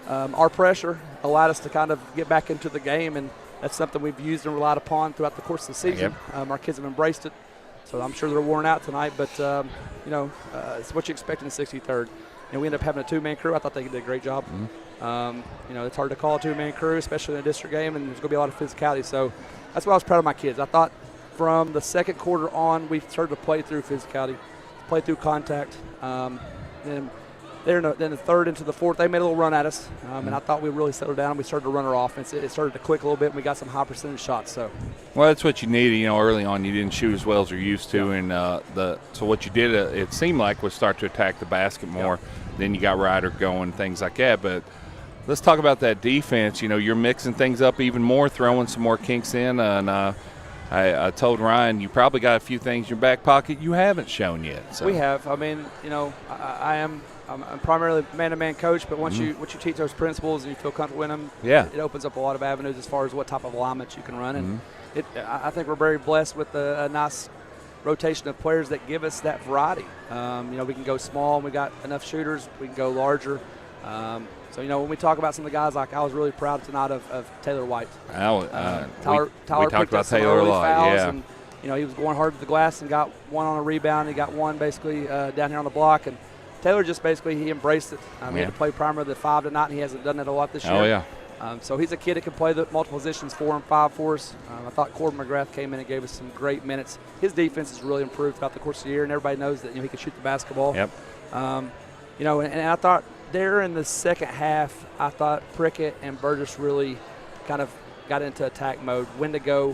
Our pressure allowed us to kind of get back into the game, and that's something we've used and relied upon throughout the course of the season. Our kids have embraced it, so I'm sure they're worn out tonight, but, it's what you expect in the 63rd. And we ended up having a two-man crew. I thought they did a great job. It's hard to call a two-man crew, especially in a district game, and there's going to be a lot of physicality. So that's why I was proud of my kids. I thought from the second quarter on, we started to play through physicality, play through contact. Then there in the third into the fourth, they made a little run at us, and I thought we really settled down. We started to run our offense. It started to click a little bit, and we got some high percentage shots. So, well, that's what you needed. You know, early on, you didn't shoot as well as you're used to, and so what you did, it seemed like, was start to attack the basket more. Then you got Ryder going, things like that. But let's talk about that defense. You know, you're mixing things up even more, throwing some more kinks in, and I told Ryan, you probably got a few things in your back pocket you haven't shown yet. So. We have. I mean, you know, I'm primarily man-to-man coach, but once you teach those principles and you feel comfortable in them, it opens up a lot of avenues as far as what type of alignments you can run. And I think we're very blessed with a nice rotation of players that give us that variety. You know, we can go small, and we got enough shooters. We can go larger. So, you know, when we talk about some of the guys, like I was really proud tonight of Taylor White. Tyler we talked about Taylor a lot, and, you know, he was going hard to the glass and got one on a rebound. He got one basically down here on the block. And Taylor just basically, he embraced it. He had to play primarily the 5 tonight, and he hasn't done that a lot this year. Oh, yeah. So he's a kid that can play the multiple positions, 4 and 5 for us. I thought Corbin McGrath came in and gave us some great minutes. His defense has really improved throughout the course of the year, and everybody knows that, you know, he can shoot the basketball. Yep. You know, and I thought there in the second half, I thought Prickett and Burgess really kind of got into attack mode, when to go,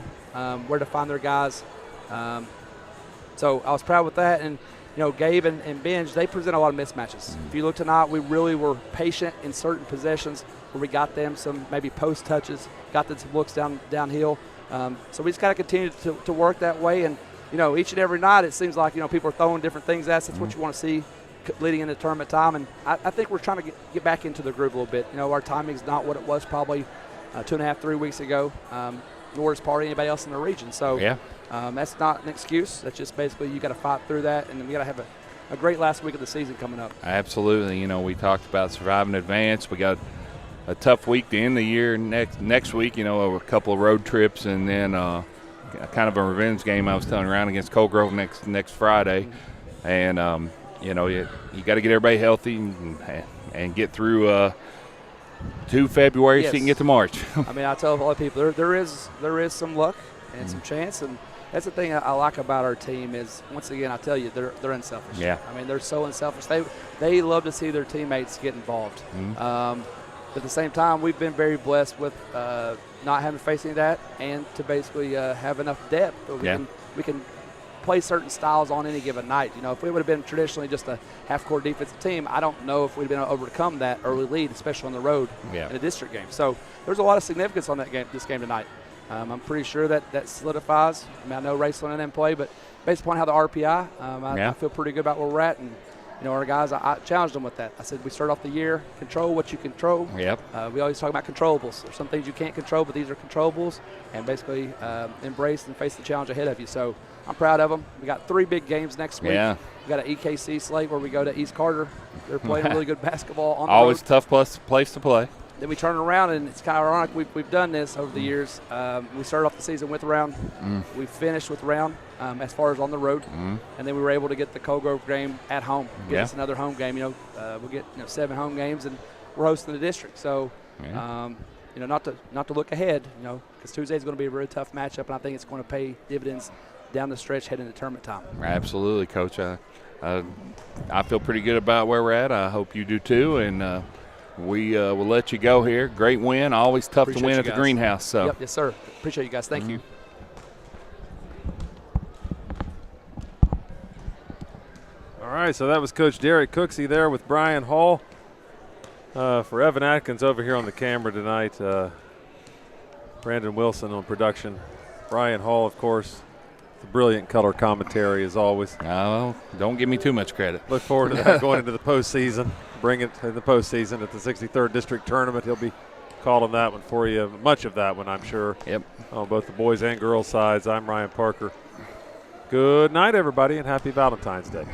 where to find their guys. So I was proud with that. And, you know, Gabe and Benj, they present a lot of mismatches. If you look tonight, we really were patient in certain possessions where we got them some maybe post touches, got them some looks downhill. So we just got to continue to work that way. And, you know, each and every night it seems like, you know, people are throwing different things at us. That's what you want to see leading into tournament time. And I think we're trying to get back into the groove a little bit. You know, our timing's not what it was probably 2.5, 3 weeks ago, nor is probably anybody else in the region. So that's not an excuse. That's just basically you got to fight through that, and we got to have a great last week of the season coming up. Absolutely. You know, we talked about surviving advance. We got a tough week to end the year. Next week, you know, a couple of road trips, and then kind of a revenge game I was telling around against Cold Grove next Friday. And, you know, you got to get everybody healthy and get through to February so you can get to March. I mean, I tell a lot of people there is some luck and some chance, and that's the thing I like about our team is, once again, I tell you, they're unselfish. Yeah. I mean, they're so unselfish. They love to see their teammates get involved. But at the same time, we've been very blessed with not having to face any of that, and to basically have enough depth that we can play certain styles on any given night. You know, if we would have been traditionally just a half-court defensive team, I don't know if we'd have been able to overcome that early lead, especially on the road in a district game. So there's a lot of significance on this game tonight. I'm pretty sure that solidifies. I mean, I know Raceland didn't play, but based upon how the RPI, I feel pretty good about where we're at. And, you know, our guys, I challenged them with that. I said, we start off the year, control what you control. We always talk about controllables. There's some things you can't control, but these are controllables, and basically embrace and face the challenge ahead of you. So I'm proud of them. We got 3 big games next week. We got an EKC slate where we go to East Carter. They're playing really good basketball on the Always road. tough place to play. Then we turn it around, and it's kind of ironic. We've done this over the years. We started off the season with round. We finished with round as far as on the road. And then we were able to get the Cold Grove game at home. Get us another home game. You know, we'll get 7 home games, and we're hosting the district. So, you know, not to look ahead, you know, because Tuesday is going to be a really tough matchup, and I think it's going to pay dividends down the stretch heading into tournament time. Absolutely, Coach. I feel pretty good about where we're at. I hope you do too, and we will let you go here. Great win. Always tough to win at the greenhouse. So. Yes, sir. Appreciate you guys. Thank you. All right, so that was Coach Derek Cooksey there with Brian Hall. For Evan Atkins over here on the camera tonight, Brandon Wilson on production. Brian Hall, of course, the brilliant color commentary as always. Oh, don't give me too much credit. Look forward to that going into the postseason. Bring it in the postseason at the 63rd District Tournament. He'll be calling that one for you, much of that one, I'm sure. On both the boys and girls sides. I'm Ryan Parker. Good night, everybody, and happy Valentine's Day.